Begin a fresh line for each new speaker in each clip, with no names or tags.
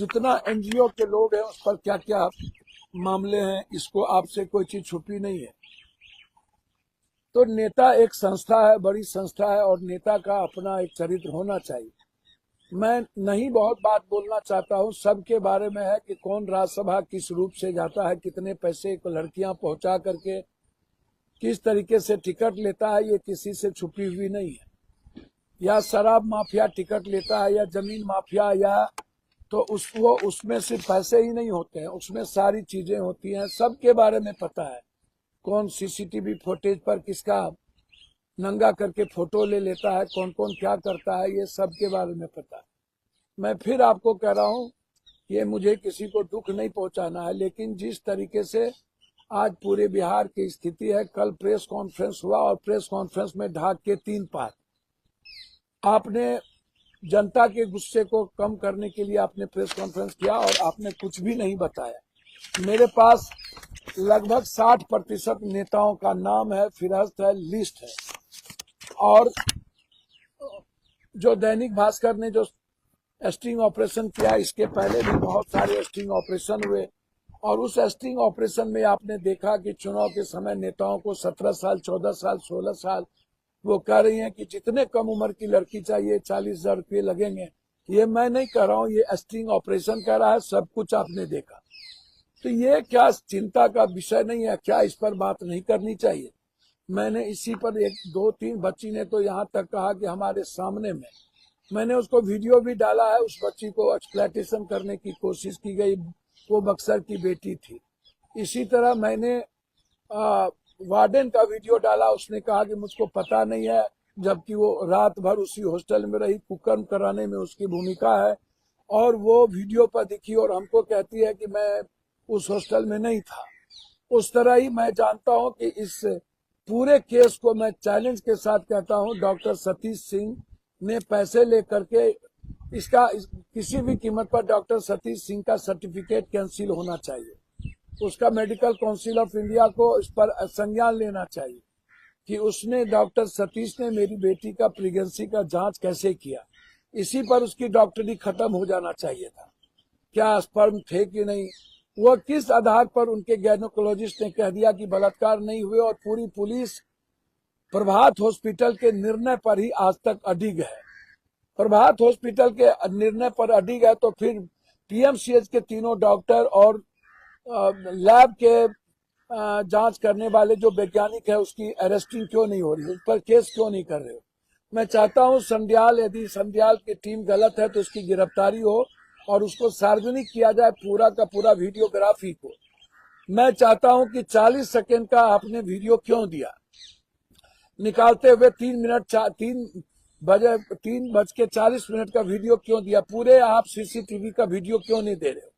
जितना एनजीओ के लोग हैं उस पर क्या क्या मामले हैं, इसको आपसे कोई चीज छुपी नहीं है। तो नेता एक संस्था है, बड़ी संस्था है, और नेता का अपना एक चरित्र होना चाहिए। मैं नहीं बहुत बात बोलना चाहता हूँ, सबके बारे में है कि कौन राज्यसभा किस रूप से जाता है, कितने पैसे को लड़कियां पहुंचा करके किस तरीके से टिकट लेता है, ये किसी से छुपी हुई नहीं है। या शराब माफिया टिकट लेता है, या जमीन माफिया, या तो उसको उसमें सिर्फ पैसे ही नहीं होते हैं, उसमें सारी चीजें होती हैं, सबके बारे में पता है। कौन सीसीटीवी फुटेज पर किसका नंगा करके फोटो ले लेता है, कौन कौन क्या करता है, ये सब के बारे में पता है। मैं फिर आपको कह रहा हूँ, ये मुझे किसी को दुख नहीं पहुंचाना है, लेकिन जिस तरीके से आज पूरे बिहार की स्थिति है, कल प्रेस कॉन्फ्रेंस हुआ और प्रेस कॉन्फ्रेंस में ढाक के 3 पार आपने जनता के गुस्से को कम करने के लिए आपने प्रेस कॉन्फ्रेंस किया और आपने कुछ भी नहीं बताया। मेरे पास लगभग 60% नेताओं का नाम है, फिहरिस्त है, लिस्ट है। और जो दैनिक भास्कर ने जो स्टिंग ऑपरेशन किया, इसके पहले भी बहुत सारे स्टिंग ऑपरेशन हुए, और उस स्टिंग ऑपरेशन में आपने देखा कि चुनाव के समय नेताओं को 17 साल, 14 साल, 16 साल, वो कह रही हैं कि जितने कम उम्र की लड़की चाहिए 40,000 रुपये लगेंगे। ये मैं नहीं कह रहा हूँ, ये स्टिंग ऑपरेशन कह रहा है, सब कुछ आपने देखा। तो ये क्या चिंता का विषय नहीं है? क्या इस पर बात नहीं करनी चाहिए? मैंने इसी पर 1-2-3 बच्ची ने तो यहाँ तक कहा कि हमारे सामने में, मैंने उसको वीडियो भी डाला है, उस बच्ची को एक्सप्लॉइटेशन करने की कोशिश की गई, वो बक्सर की बेटी थी। इसी तरह मैंने वार्डन का वीडियो डाला, उसने कहा कि मुझको पता नहीं है, जबकि वो रात भर उसी हॉस्टल में रही, कुकर्म कराने में उसकी भूमिका है, और वो वीडियो पर दिखी और हमको कहती है कि मैं उस हॉस्टल में नहीं था। उस तरह ही मैं जानता हूं कि इस पूरे केस को मैं चैलेंज के साथ कहता हूं, डॉक्टर सतीश सिंह ने पैसे लेकर के किसी भी कीमत पर डॉक्टर सतीश सिंह का सर्टिफिकेट कैंसिल होना चाहिए। उसका मेडिकल काउंसिल ऑफ इंडिया को इस पर संज्ञान लेना चाहिए कि उसने, डॉक्टर सतीश ने मेरी बेटी का प्रेगनेंसी का जांच कैसे किया। इसी पर उसकी डॉक्टरी खत्म हो जाना चाहिए था। क्या स्पर्म थे कि नहीं, वह किस आधार पर उनके गायनोकोलॉजिस्ट ने कह दिया कि बलात्कार नहीं हुए, और पूरी पुलिस प्रभात हॉस्पिटल के निर्णय पर ही आज तक अडिग है। प्रभात हॉस्पिटल के निर्णय पर अडिग है, तो फिर पीएमसीएच के तीनों डॉक्टर और लैब के जांच करने वाले जो वैज्ञानिक है, उसकी अरेस्टिंग क्यों नहीं हो रही, उस पर केस क्यों नहीं कर रहे हो? मैं चाहता हूं संध्याल, यदि संध्याल की टीम गलत है तो उसकी गिरफ्तारी हो और उसको सार्वजनिक किया जाए, पूरा का पूरा वीडियोग्राफी को। मैं चाहता हूं कि 40 सेकेंड का आपने वीडियो क्यों दिया, निकालते हुए 3:40 का वीडियो क्यों दिया? पूरे आप सीसीटीवी का वीडियो क्यों नहीं दे रहे हो?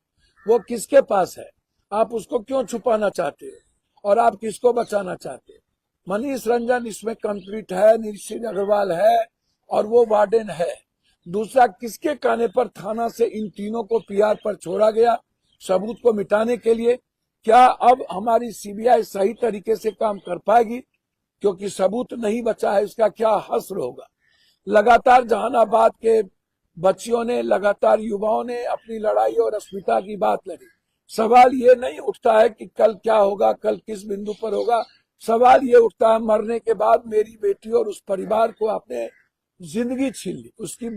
वो किसके पास है? आप उसको क्यों छुपाना चाहते हो? और आप किसको बचाना चाहते हो? मनीष रंजन इसमें कंप्लीट है, निश्चित अग्रवाल है, और वो वार्डन है। दूसरा, किसके कहने पर थाना से इन तीनों को पीआर पर छोड़ा गया सबूत को मिटाने के लिए? क्या अब हमारी सीबीआई सही तरीके से काम कर पाएगी? क्योंकि सबूत नहीं बचा है, इसका क्या हश्र होगा? लगातार जहानाबाद के बच्चियों ने, लगातार युवाओं ने अपनी लड़ाई और अस्मिता की बात लड़ी। सवाल ये नहीं उठता है कि कल क्या होगा, कल किस बिंदु पर होगा। सवाल ये उठता है, मरने के बाद मेरी बेटी और उस परिवार को आपने जिंदगी छीन ली, उसकी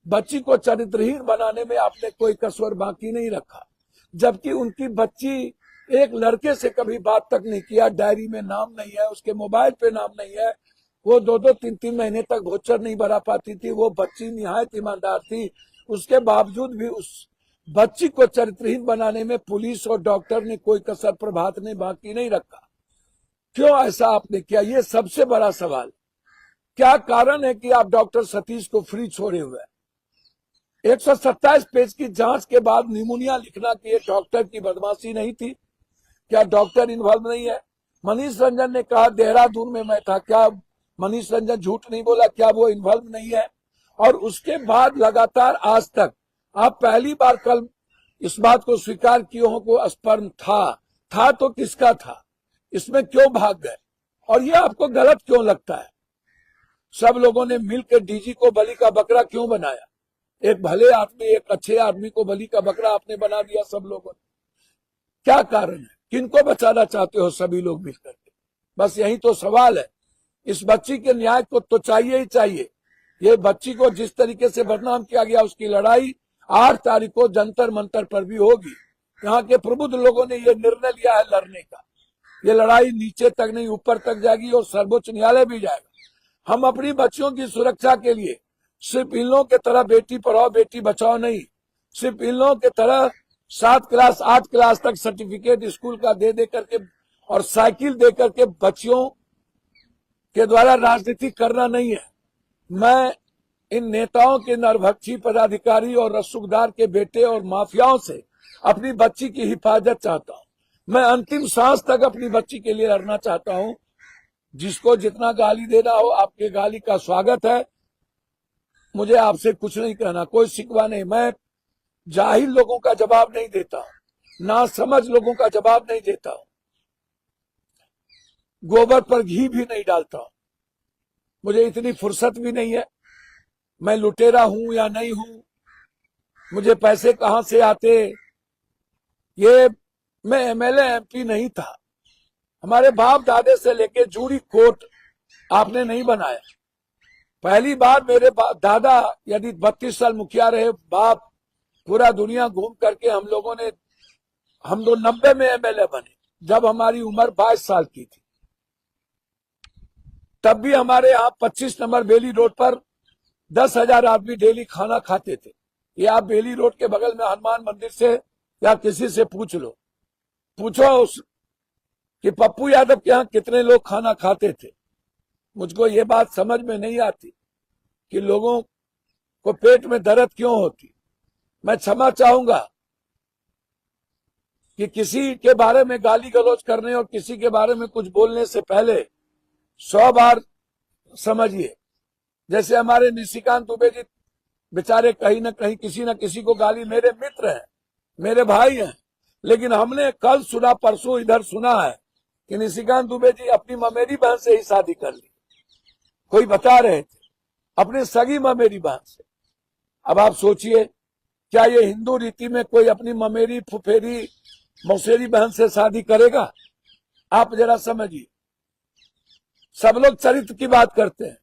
बच्ची को चरित्रहीन बनाने में आपने कोई कसर बाकी नहीं रखा, जबकि उनकी बच्ची एक लड़के से कभी बात तक नहीं किया, डायरी में नाम नहीं है, उसके मोबाइल पे नाम नहीं है, वो 2-2, 3-3 महीने तक वोचर नहीं भरा पाती थी। वो बच्ची निहायत ईमानदार थी, उसके बावजूद भी उस बच्ची को चरित्रहीन बनाने में पुलिस और डॉक्टर ने कोई कसर प्रभात ने बाकी नहीं रखा। क्यों ऐसा आपने किया? ये सबसे बड़ा सवाल। क्या कारण है कि आप डॉक्टर सतीश को फ्री छोड़े हुए? 127 पेज की जांच के बाद निमोनिया लिखना कि ये डॉक्टर की बदमाशी नहीं थी? क्या डॉक्टर इन्वॉल्व नहीं है? मनीष रंजन ने कहा देहरादून में मैं था, क्या मनीष रंजन झूठ नहीं बोला? क्या वो इन्वॉल्व नहीं है? और उसके बाद लगातार आज तक आप पहली बार कल इस बात को स्वीकार किए हो को स्पर्म था तो किसका था? इसमें क्यों भाग गए? और ये आपको गलत क्यों लगता है? सब लोगों ने मिलकर डीजी को बलि का बकरा क्यों बनाया? एक भले आदमी, एक अच्छे आदमी को बलि का बकरा आपने बना दिया सब लोगों ने। क्या कारण है? किनको बचाना चाहते हो सभी लोग मिलकर के? बस यही तो सवाल है। इस बच्ची के न्याय को तो चाहिए ही चाहिए। ये बच्ची को जिस तरीके से बदनाम किया गया, उसकी लड़ाई 8 तारीख को जंतर मंतर पर भी होगी। यहाँ के प्रबुद्ध लोगों ने ये निर्णय लिया है लड़ने का। ये लड़ाई नीचे तक नहीं, ऊपर तक जाएगी और सर्वोच्च न्यायालय भी जाएगा। हम अपनी बच्चियों की सुरक्षा के लिए सिर्फ इन लोगों के तरह बेटी पढ़ाओ बेटी बचाओ नहीं, सिर्फ इन लोगों के तरह 7 क्लास 8 क्लास तक सर्टिफिकेट स्कूल का दे करके और साइकिल दे करके बच्चियों के द्वारा राजनीति करना नहीं है। मैं इन नेताओं के नरभक्षी पदाधिकारी और रसूखदार के बेटे और माफियाओं से अपनी बच्ची की हिफाजत चाहता हूं। मैं अंतिम सांस तक अपनी बच्ची के लिए लड़ना चाहता हूं। जिसको जितना गाली देना हो, आपके गाली का स्वागत है। मुझे आपसे कुछ नहीं कहना, कोई शिकवा नहीं। मैं जाहिल लोगों का जवाब नहीं देता हूं, ना समझ लोगों का जवाब नहीं देता हूं, गोबर पर घी भी नहीं डालता हूं। मुझे इतनी फुर्सत भी नहीं है। मैं लुटेरा हूं या नहीं हूं, मुझे पैसे कहां से आते, ये मैं एमएलए एमपी नहीं था। हमारे बाप दादे से लेके जूरी कोट आपने नहीं बनाया। पहली बार मेरे दादा यदि 32 साल मुखिया रहे, बाप पूरा दुनिया घूम करके हम तो 90 में एमएलए बने, जब हमारी उम्र 22 साल की थी। तब भी हमारे यहाँ 25 नंबर बेली रोड पर 10,000 आदमी डेली खाना खाते थे। ये आप बेली रोड के बगल में हनुमान मंदिर से या किसी से पूछो कि पप्पू यादव के यहाँ कितने लोग खाना खाते थे। मुझको ये बात समझ में नहीं आती कि लोगों को पेट में दर्द क्यों होती। मैं क्षमा चाहूंगा कि किसी के बारे में गाली गलौज करने और किसी के बारे में कुछ बोलने से पहले 100 बार समझिए। जैसे हमारे निशिकांत दुबे जी बेचारे कहीं न कहीं किसी न किसी को गाली, मेरे मित्र हैं, मेरे भाई हैं, लेकिन हमने कल सुना, परसों इधर सुना है कि निशिकांत दुबे जी अपनी ममेरी बहन से ही शादी कर ली। कोई बता रहे थे अपने सगी ममेरी बहन से। अब आप सोचिए, क्या ये हिंदू रीति में कोई अपनी ममेरी फुफेरी मौसेरी बहन से शादी करेगा? आप जरा समझिए। सब लोग चरित्र की बात करते हैं।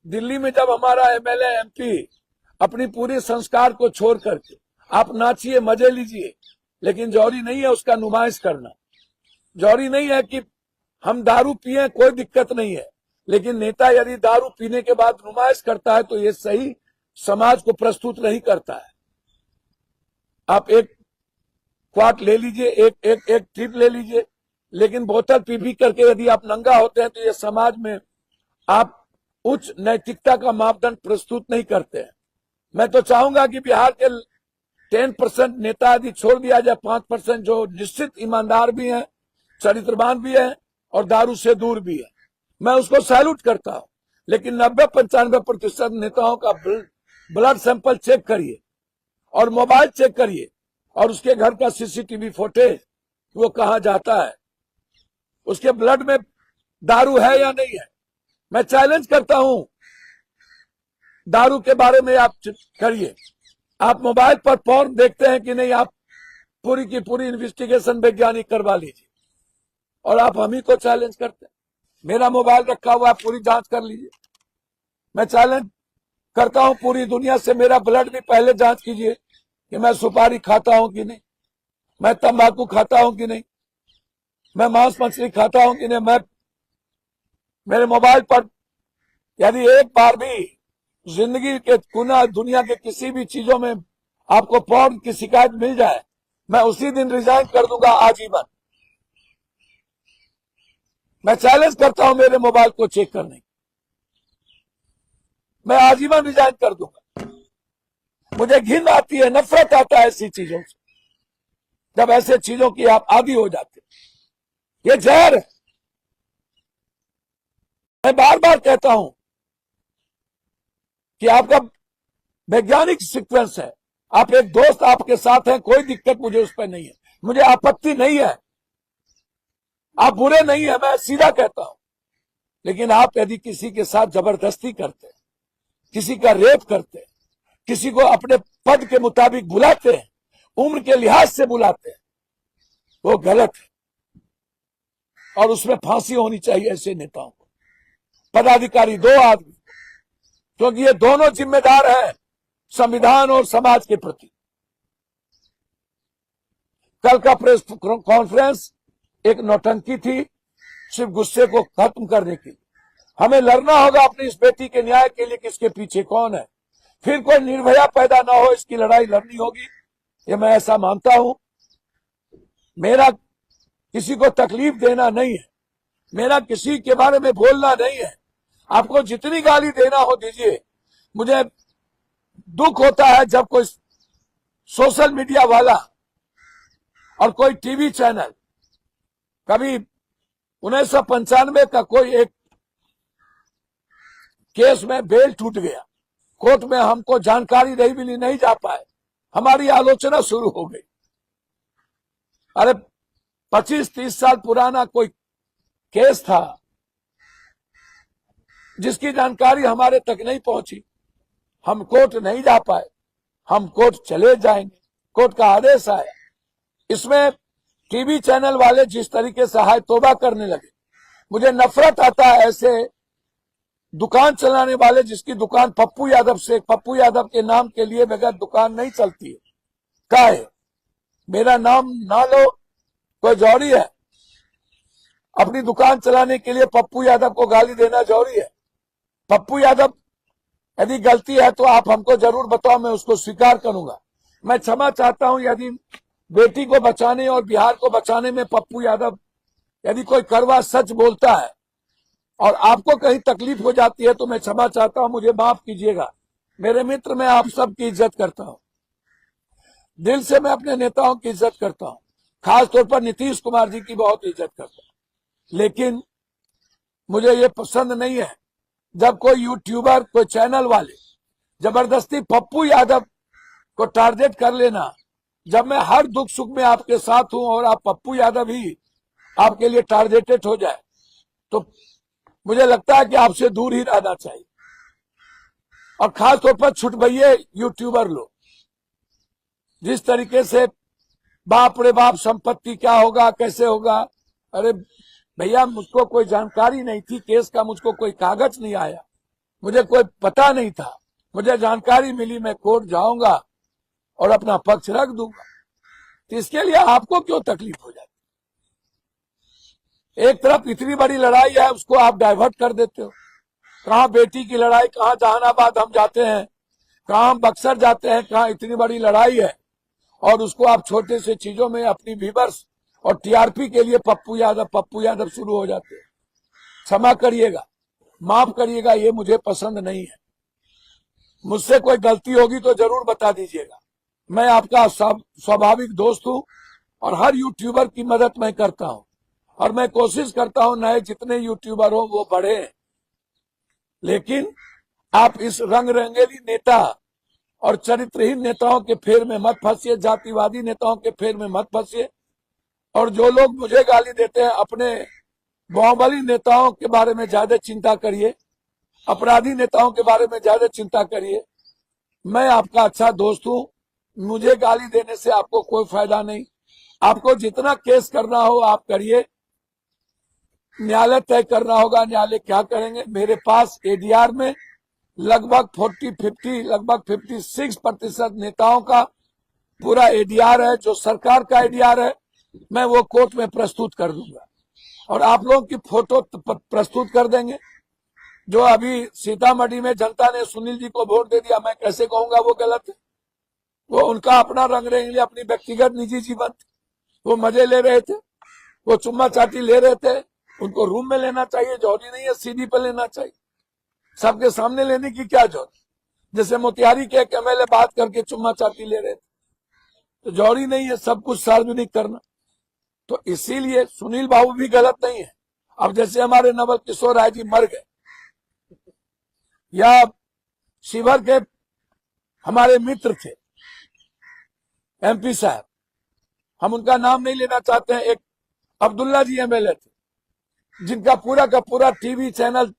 दिल्ली में जब हमारा एमएलए एमपी अपनी पूरी संस्कार को छोड़ करके, आप नाचिए मजे लीजिए, लेकिन जौहरी नहीं है उसका नुमाइश करना। जौहरी नहीं है कि हम दारू पिए, कोई दिक्कत नहीं है, लेकिन नेता यदि दारू पीने के बाद नुमाइश करता है तो ये सही समाज को प्रस्तुत नहीं करता है। आप एक क्वाट ले लीजिए, एक ट्रिप ले लीजिए, लेकिन बोतल पी करके यदि आप नंगा होते हैं तो ये समाज में आप उच्च नैतिकता का मापदंड प्रस्तुत नहीं करते हैं। मैं तो चाहूंगा कि बिहार के 10% नेता यदि छोड़ दिया जाए, 5% जो निश्चित ईमानदार भी हैं, चरित्रवान भी हैं और दारू से दूर भी है, मैं उसको सैल्यूट करता हूं। लेकिन 90-95% नेताओं का ब्लड सैंपल चेक करिए और मोबाइल चेक करिए और उसके घर का सीसीटीवी फुटेज, वो कहां जाता है, उसके ब्लड में दारू है या नहीं है। मैं चैलेंज करता हूं, दारू के बारे में आप करिए। आप मोबाइल पर पॉर्न देखते हैं कि नहीं, आप पूरी की पूरी इन्वेस्टिगेशन वैज्ञानिक करवा लीजिए। और आप हम ही को चैलेंज करते हैं। मेरा मोबाइल रखा हुआ है, पूरी जांच कर लीजिए। मैं चैलेंज करता हूं पूरी दुनिया से, मेरा ब्लड भी पहले जांच कीजिए कि मैं सुपारी खाता हूं कि नहीं, मैं तंबाकू खाता हूं कि नहीं, मैं मांस मछली खाता हूं कि नहीं। मैं मेरे मोबाइल पर यदि एक बार भी जिंदगी के दुनिया के किसी भी चीजों में आपको पॉर्न की शिकायत मिल जाए, मैं उसी दिन रिजाइन कर दूंगा आजीवन। मैं चैलेंज करता हूं मेरे मोबाइल को चेक करने, मैं आजीवन रिजाइन कर दूंगा। मुझे घिन आती है, नफरत आता है ऐसी चीजों से, जब ऐसे चीजों की आप आदी हो जाते। ये जहर है। मैं बार बार कहता हूं कि आपका वैज्ञानिक सीक्वेंस है, आप एक दोस्त आपके साथ हैं, कोई दिक्कत मुझे उस पर नहीं है, मुझे आपत्ति नहीं है, आप बुरे नहीं है, मैं सीधा कहता हूं। लेकिन आप यदि किसी के साथ जबरदस्ती करते हैं, किसी का रेप करते हैं, किसी को अपने पद के मुताबिक बुलाते हैं, उम्र के लिहाज से बुलाते हैं, वो गलत है और उसमें फांसी होनी चाहिए ऐसे नेताओं को। पदाधिकारी 2 आदमी, क्योंकि ये दोनों जिम्मेदार हैं संविधान और समाज के प्रति। कल का प्रेस कॉन्फ्रेंस एक नौटंकी थी, सिर्फ गुस्से को खत्म करने की। हमें लड़ना होगा अपनी इस बेटी के न्याय के लिए, किसके पीछे कौन है, फिर कोई निर्भया पैदा ना हो, इसकी लड़ाई लड़नी होगी, ये मैं ऐसा मानता हूं। मेरा किसी को तकलीफ देना नहीं है, मेरा किसी के बारे में बोलना नहीं है। आपको जितनी गाली देना हो दीजिए। मुझे दुख होता है जब कोई सोशल मीडिया वाला और कोई टीवी चैनल, कभी 1995 का कोई एक केस में बेल टूट गया, कोर्ट में हमको जानकारी नहीं मिली, नहीं जा पाए, हमारी आलोचना शुरू हो गई। अरे 25-30 साल पुराना कोई केस था जिसकी जानकारी हमारे तक नहीं पहुंची, हम कोर्ट नहीं जा पाए, हम कोर्ट चले जाएंगे, कोर्ट का आदेश आया। इसमें टीवी चैनल वाले जिस तरीके से हाय तौबा करने लगे, मुझे नफरत आता है ऐसे दुकान चलाने वाले जिसकी दुकान पप्पू यादव के नाम के लिए बगैर दुकान नहीं चलती है। क्या है, मेरा नाम ना लो, कोई जौहरी है? अपनी दुकान चलाने के लिए पप्पू यादव को गाली देना जौहरी है? पप्पू यादव यदि गलती है तो आप हमको जरूर बताओ, मैं उसको स्वीकार करूंगा। मैं क्षमा चाहता हूं यदि बेटी को बचाने और बिहार को बचाने में पप्पू यादव यदि कोई कड़वा सच बोलता है और आपको कहीं तकलीफ हो जाती है तो मैं क्षमा चाहता हूं, मुझे माफ कीजिएगा। मेरे मित्र, मैं आप सबकी इज्जत करता हूं, दिल से मैं अपने नेताओं की इज्जत करता हूं, खासतौर पर नीतीश कुमार जी की बहुत इज्जत करता हूं। लेकिन मुझे ये पसंद नहीं है जब कोई यूट्यूबर, कोई चैनल वाले जबरदस्ती पप्पू यादव को टारगेट कर लेना। जब मैं हर दुख सुख में आपके साथ हूं और आप पप्पू यादव ही आपके लिए टारगेटेड हो जाए तो मुझे लगता है कि आपसे दूर ही रहना चाहिए। और खासतौर पर छुटभइये यूट्यूबर लोग, जिस तरीके से बाप रे बाप संपत्ति क्या होगा, कैसे होगा। अरे भैया, मुझको कोई जानकारी नहीं थी केस का, मुझको कोई कागज नहीं आया, मुझे कोई पता नहीं था, मुझे जानकारी मिली, मैं कोर्ट जाऊंगा और अपना पक्ष रख दूंगा। तो इसके लिए आपको क्यों तकलीफ हो जाती? एक तरफ इतनी बड़ी लड़ाई है, उसको आप डाइवर्ट कर देते हो। कहां बेटी की लड़ाई, कहां जहानाबाद हम जाते हैं, कहां बक्सर जाते हैं, कहां इतनी बड़ी लड़ाई है, और उसको आप छोटे से चीजों में अपनी व्यूअर्स और टीआरपी के लिए पप्पू यादव शुरू हो जाते हैं। क्षमा करिएगा, माफ करिएगा, ये मुझे पसंद नहीं है। मुझसे कोई गलती होगी तो जरूर बता दीजिएगा। मैं आपका स्वाभाविक दोस्त हूं और हर यूट्यूबर की मदद मैं करता हूं और मैं कोशिश करता हूं नए जितने यूट्यूबर हो वो बढ़े। लेकिन आप इस रंग रंगेली नेता और चरित्रहीन नेताओं के फेर में मत फंसिए, जातिवादी नेताओं के फेर में मत फंसिए। और जो लोग मुझे गाली देते हैं, अपने बाहुबली नेताओं के बारे में ज्यादा चिंता करिए, अपराधी नेताओं के बारे में ज्यादा चिंता करिए। मैं आपका अच्छा दोस्त हूं, मुझे गाली देने से आपको कोई फायदा नहीं। आपको जितना केस करना हो आप करिए, न्यायालय तय करना होगा, न्यायालय क्या करेंगे। मेरे पास एडीआर में लगभग 56% नेताओं का पूरा एडीआर है, जो सरकार का एडीआर है, मैं वो कोर्ट में प्रस्तुत कर दूंगा और आप लोगों की फोटो प्रस्तुत कर देंगे। जो अभी सीतामढ़ी में जनता ने सुनील जी को वोट दे दिया, मैं कैसे कहूंगा वो गलत है? वो उनका अपना रंग रेंगली, अपनी व्यक्तिगत निजी जीवन, वो मजे ले रहे थे, वो चुम्मा चाटी ले रहे थे, उनको रूम में लेना चाहिए, जौहरी नहीं है सीढ़ी पर लेना चाहिए। सबके सामने लेने की क्या जरूरत? जैसे मोतिहारी के एक एमएलए बात करके चुम्मा चाटी ले रहे थे, तो जौहरी नहीं है सब कुछ सार्वजनिक करना। तो इसीलिए सुनील बाबू भी गलत नहीं है। अब जैसे हमारे नवल किशोर राय जी मर गए, या शिवहर के हमारे मित्र थे एमपी साहब, हम उनका नाम नहीं लेना चाहते हैं, एक अब्दुल्ला जी एमएलए थे, जिनका पूरा का पूरा टीवी चैनल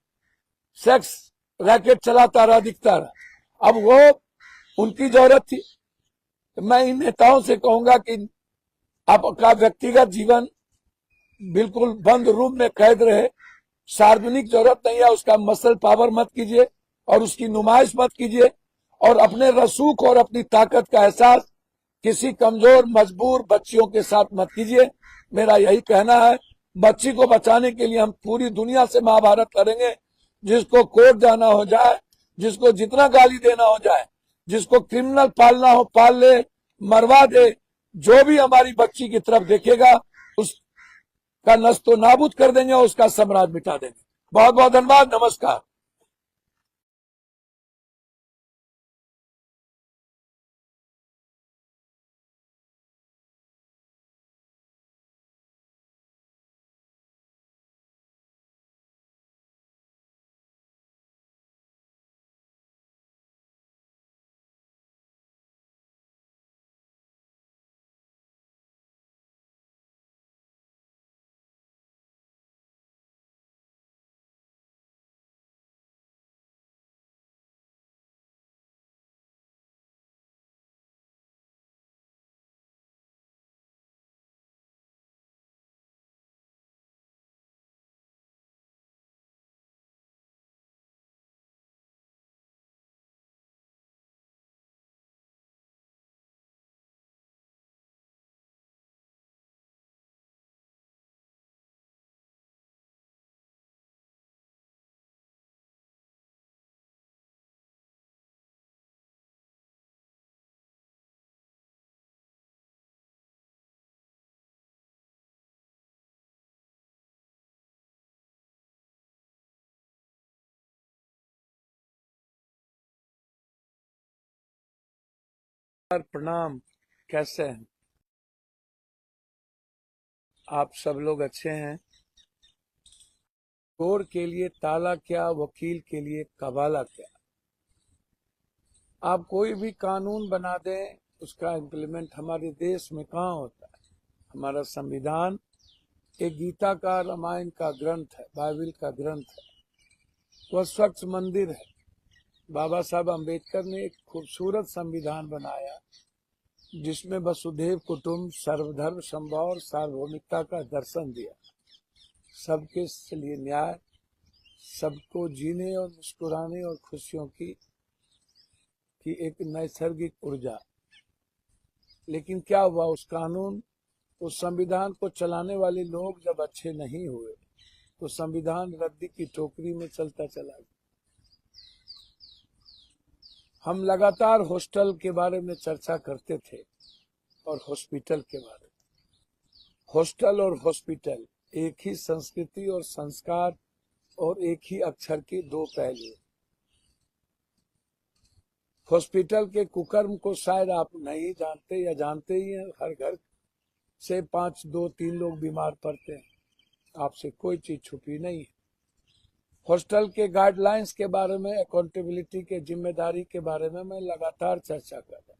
सेक्स रैकेट चलाता रहा, दिखता रहा। अब वो उनकी जरूरत थी। मैं इन नेताओं से कहूंगा कि आपका व्यक्तिगत जीवन बिल्कुल बंद रूम में कैद रहे, सार्वजनिक जरूरत नहीं है उसका मसल पावर मत कीजिए और उसकी नुमाइश मत कीजिए, और अपने रसूख और अपनी ताकत का एहसास किसी कमजोर मजबूर बच्चियों के साथ मत कीजिए। मेरा यही कहना है। बच्ची को बचाने के लिए हम पूरी दुनिया से महाभारत करेंगे। जिसको कोर्ट जाना हो जाए, जिसको जितना गाली देना हो जाए, जिसको क्रिमिनल पालना हो पाल ले, मरवा दे, जो भी हमारी बच्ची की तरफ देखेगा उसका नस्तो नाबूद कर देंगे और उसका साम्राज्य मिटा देंगे। बहुत बहुत धन्यवाद। नमस्कार। प्रणाम। कैसे हैं आप? सब लोग अच्छे हैं? चोर के लिए ताला क्या, वकील के लिए कबाला क्या। आप कोई भी कानून बना दें, उसका इम्प्लीमेंट हमारे देश में कहाँ होता है। हमारा संविधान एक गीता का, रामायण का ग्रंथ है, बाइबल का ग्रंथ है। वह स्वच्छ मंदिर है। बाबा साहब अम्बेडकर ने एक खूबसूरत संविधान बनाया जिसमें वसुधैव कुटुंब, सर्वधर्म समभाव और सार्वभौमिकता का दर्शन दिया। सबके लिए न्याय, सबको जीने और मुस्कुराने और खुशियों की एक नैसर्गिक ऊर्जा। लेकिन क्या हुआ, उस कानून, उस संविधान को चलाने वाले लोग जब अच्छे नहीं हुए तो संविधान रद्दी की टोकरी में चलता चला गया। हम लगातार हॉस्टल के बारे में चर्चा करते थे और हॉस्पिटल के बारे में। हॉस्टल और हॉस्पिटल एक ही संस्कृति और संस्कार और एक ही अक्षर के दो पहलू। हॉस्पिटल के कुकर्म को शायद आप नहीं जानते या जानते ही हैं। हर घर से 5, 2, 3 लोग बीमार पड़ते हैं। आपसे कोई चीज छुपी नहीं है। हॉस्टल के गाइडलाइंस के बारे में, अकाउंटेबिलिटी के, जिम्मेदारी के बारे में मैं लगातार चर्चा कर रहा हूं।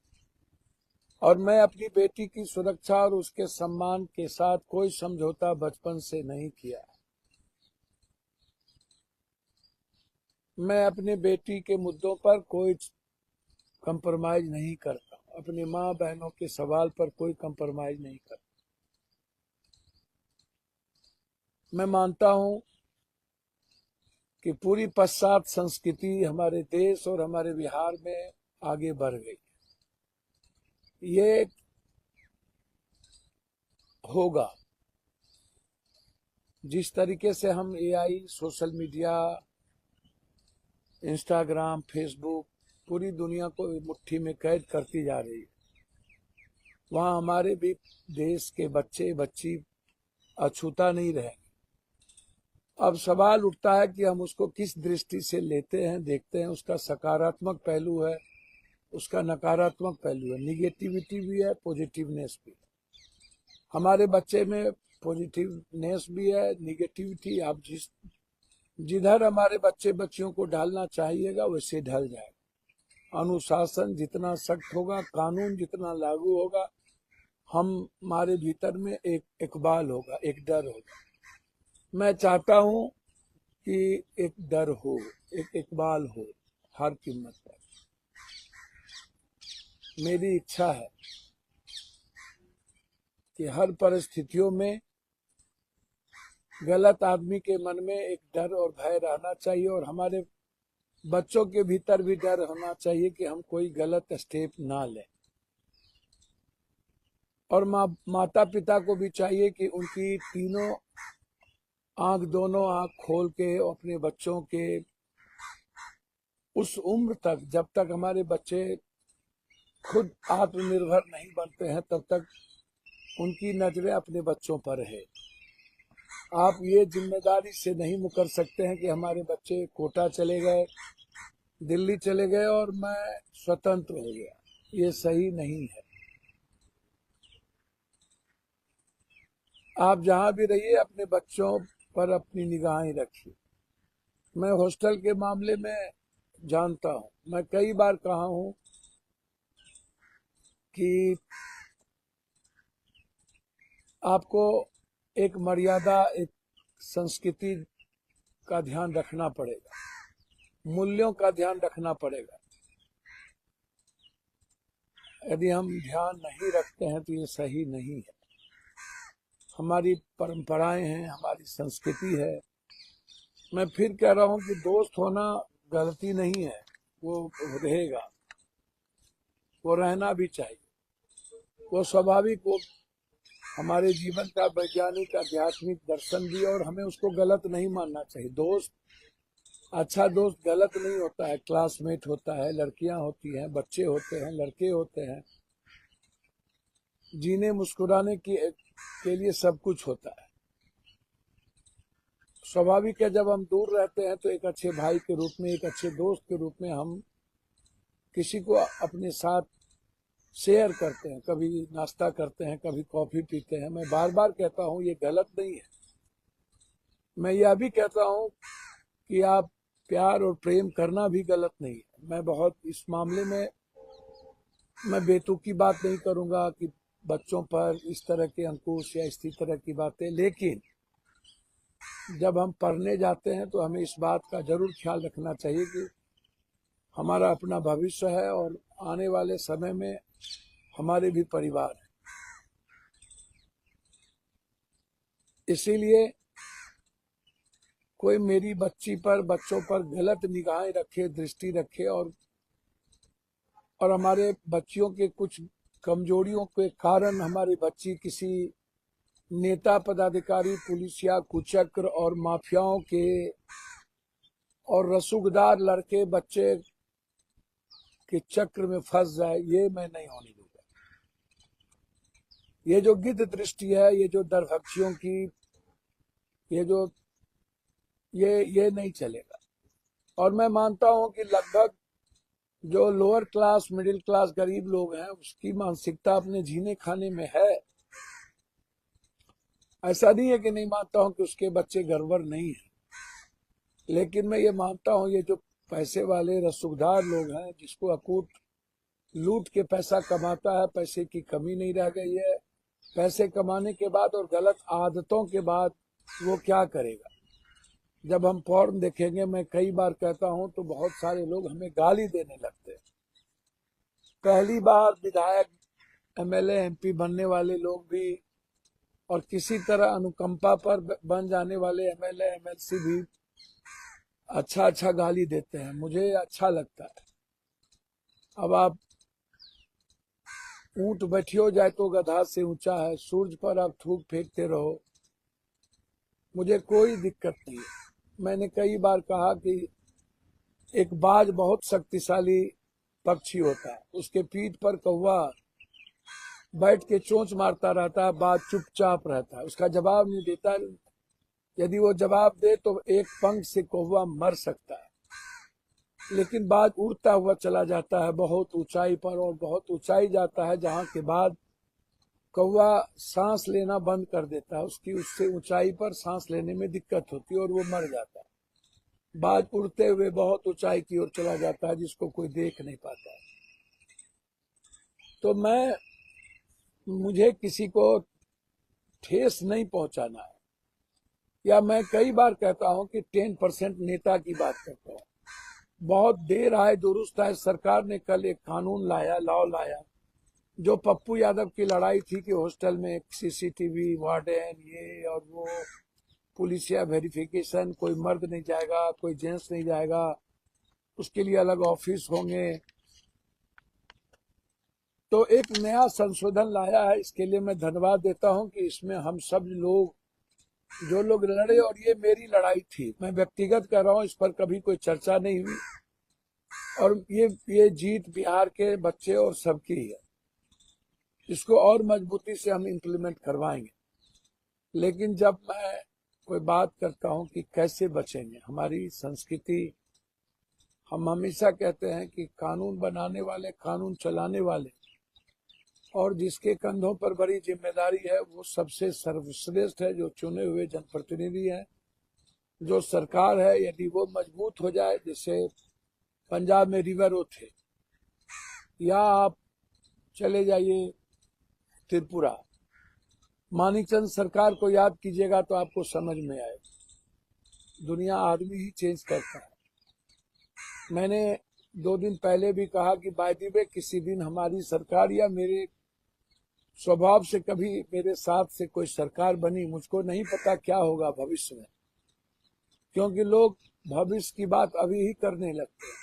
और मैं अपनी बेटी की सुरक्षा और उसके सम्मान के साथ कोई समझौता बचपन से नहीं किया। मैं अपने बेटी के मुद्दों पर कोई कंप्रोमाइज नहीं करता। अपनी माँ बहनों के सवाल पर कोई कंप्रोमाइज नहीं करता। मैं मानता हूं कि पूरी पश्चात संस्कृति हमारे देश और हमारे बिहार में आगे बढ़ गई। ये होगा जिस तरीके से हम AI, social media, Instagram, Facebook पूरी दुनिया को मुट्ठी में कैद करती जा रही है, वहां हमारे भी देश के बच्चे बच्ची अछूता नहीं रहेंगे। अब सवाल उठता है कि हम उसको किस दृष्टि से लेते हैं, देखते हैं। उसका सकारात्मक पहलू है, उसका नकारात्मक पहलू है, निगेटिविटी भी है, पॉजिटिवनेस भी है। हमारे बच्चे में पॉजिटिवनेस भी है, निगेटिविटी। आप जिधर हमारे बच्चे बच्चियों को डालना चाहिएगा वैसे ढल जाएगा। अनुशासन जितना सख्त होगा, कानून जितना लागू होगा, हमारे भीतर में एक इकबाल होगा, एक डर होगा। मैं चाहता हूं कि एक डर हो, एक इकबाल हो हर कीमत पर। मेरी इच्छा है कि हर परिस्थितियों में गलत आदमी के मन में एक डर और भय रहना चाहिए, और हमारे बच्चों के भीतर भी डर होना चाहिए कि हम कोई गलत स्टेप ना लें। और माता पिता को भी चाहिए कि उनकी दोनों आंख खोल के अपने बच्चों के उस उम्र तक, जब तक हमारे बच्चे खुद आत्मनिर्भर नहीं बनते हैं, तब तक उनकी नजरें अपने बच्चों पर है। आप ये जिम्मेदारी से नहीं मुकर सकते हैं कि हमारे बच्चे कोटा चले गए, दिल्ली चले गए और मैं स्वतंत्र हो गया। ये सही नहीं है। आप जहां भी रहिए अपने बच्चों पर अपनी निगाहें रखिए। मैं हॉस्टल के मामले में जानता हूं, मैं कई बार कहा हूं कि आपको एक मर्यादा, एक संस्कृति का ध्यान रखना पड़ेगा, मूल्यों का ध्यान रखना पड़ेगा। यदि हम ध्यान नहीं रखते हैं तो ये सही नहीं है। हमारी परंपराएं हैं, हमारी संस्कृति है। मैं फिर कह रहा हूं कि दोस्त होना गलती नहीं है, वो रहेगा, वो रहना भी चाहिए, वो स्वाभाविक, वो हमारे जीवन का वैज्ञानिक आध्यात्मिक दर्शन भी, और हमें उसको गलत नहीं मानना चाहिए। दोस्त, अच्छा दोस्त गलत नहीं होता है। क्लासमेट होता है, लड़कियां होती हैं, बच्चे होते हैं, लड़के होते हैं, जीने मुस्कुराने के लिए सब कुछ होता है। स्वाभाविक है, जब हम दूर रहते हैं तो एक अच्छे भाई के रूप में, एक अच्छे दोस्त के रूप में हम किसी को अपने साथ शेयर करते हैं, कभी नाश्ता करते हैं, कभी कॉफी पीते हैं। मैं बार बार कहता हूं ये गलत नहीं है। मैं यह भी कहता हूं कि आप प्यार और प्रेम करना भी गलत नहीं है। मैं बहुत इस मामले में मैं बेतुकी बात नहीं करूंगा कि बच्चों पर इस तरह के अंकुश या इसी तरह की बातें, लेकिन जब हम पढ़ने जाते हैं तो हमें इस बात का जरूर ख्याल रखना चाहिए कि हमारा अपना भविष्य है और आने वाले समय में हमारे भी परिवार है। इसीलिए कोई मेरी बच्चों पर गलत निगाहें रखे, दृष्टि रखे, और हमारे बच्चियों के कुछ कमजोरियों के कारण हमारी बच्ची किसी नेता, पदाधिकारी, पुलिसिया, कुचक्र और माफियाओं के और रसूखदार लड़के बच्चे के चक्र में फंस जाए, ये मैं नहीं होने दूंगा। ये जो गिद्ध दृष्टि है, ये जो दरभक्षियों की, ये नहीं चलेगा। और मैं मानता हूं कि लगभग जो लोअर क्लास, मिडिल क्लास, गरीब लोग हैं, उसकी मानसिकता अपने जीने खाने में है। ऐसा नहीं है कि नहीं मानता हूं कि उसके बच्चे गड़बड़ नहीं है, लेकिन मैं ये मानता हूं ये जो पैसे वाले रसूखदार लोग हैं, जिसको अकूट लूट के पैसा कमाता है, पैसे की कमी नहीं रह गई है, पैसे कमाने के बाद और गलत आदतों के बाद वो क्या करेगा। जब हम पॉर्न देखेंगे, मैं कई बार कहता हूं, तो बहुत सारे लोग हमें गाली देने लगते हैं। पहली बार विधायक, एमएलए, एमपी बनने वाले लोग भी और किसी तरह अनुकंपा पर बन जाने वाले एमएलए, एमएलसी भी अच्छा गाली देते हैं, मुझे अच्छा लगता है। अब आप ऊंट बैठियो जाए तो गधा से ऊंचा है, सूरज पर आप थूक फेंकते रहो, मुझे कोई दिक्कत नहीं है। मैंने कई बार कहा कि एक बाज बहुत शक्तिशाली पक्षी होता है, उसके पीठ पर कौवा बैठ के चोंच मारता रहता है, बाज चुपचाप रहता है, उसका जवाब नहीं देता। यदि वो जवाब दे तो एक पंख से कौवा मर सकता है, लेकिन बाज उड़ता हुआ चला जाता है बहुत ऊंचाई पर, और बहुत ऊंचाई जाता है जहां के बाद कौवा सांस लेना बंद कर देता है, उसकी उससे ऊंचाई पर सांस लेने में दिक्कत होती है और वो मर जाता है। बाज उड़ते हुए बहुत ऊंचाई की ओर चला जाता है, जिसको कोई देख नहीं पाता है। तो मुझे किसी को ठेस नहीं पहुंचाना है। या मैं कई बार कहता हूं कि 10% नेता की बात करता हूं। बहुत देर आए दुरुस्त आए, सरकार ने कल एक कानून लाया, लॉ लाया जो पप्पू यादव की लड़ाई थी कि हॉस्टल में सीसीटीवी, वार्डन, ये और वो, पुलिसिया वेरिफिकेशन, कोई मर्द नहीं जाएगा, कोई जेंट्स नहीं जाएगा, उसके लिए अलग ऑफिस होंगे, तो एक नया संशोधन लाया है। इसके लिए मैं धन्यवाद देता हूं कि इसमें हम सब लोग, जो लोग लड़े, और ये मेरी लड़ाई थी, मैं व्यक्तिगत कर रहा हूं, इस पर कभी कोई चर्चा नहीं हुई, और ये जीत बिहार के बच्चे और सबकी है। इसको और मजबूती से हम इम्प्लीमेंट करवाएंगे। लेकिन जब मैं कोई बात करता हूं कि कैसे बचेंगे, हमारी संस्कृति, हम हमेशा कहते हैं कि कानून बनाने वाले, कानून चलाने वाले, और जिसके कंधों पर बड़ी जिम्मेदारी है, वो सबसे सर्वश्रेष्ठ है, जो चुने हुए जनप्रतिनिधि हैं, जो सरकार है। यदि वो मजबूत हो जाए, जैसे पंजाब में रिवर थे, या आप चले जाइए त्रिपुरा, मानिकचंद सरकार को याद कीजिएगा तो आपको समझ में आएगा। दुनिया आदमी ही चेंज करता है। मैंने 2 दिन पहले भी कहा कि बाय द वे, किसी दिन हमारी सरकार, या मेरे स्वभाव से कभी मेरे साथ से कोई सरकार बनी, मुझको नहीं पता क्या होगा भविष्य में, क्योंकि लोग भविष्य की बात अभी ही करने लगते हैं।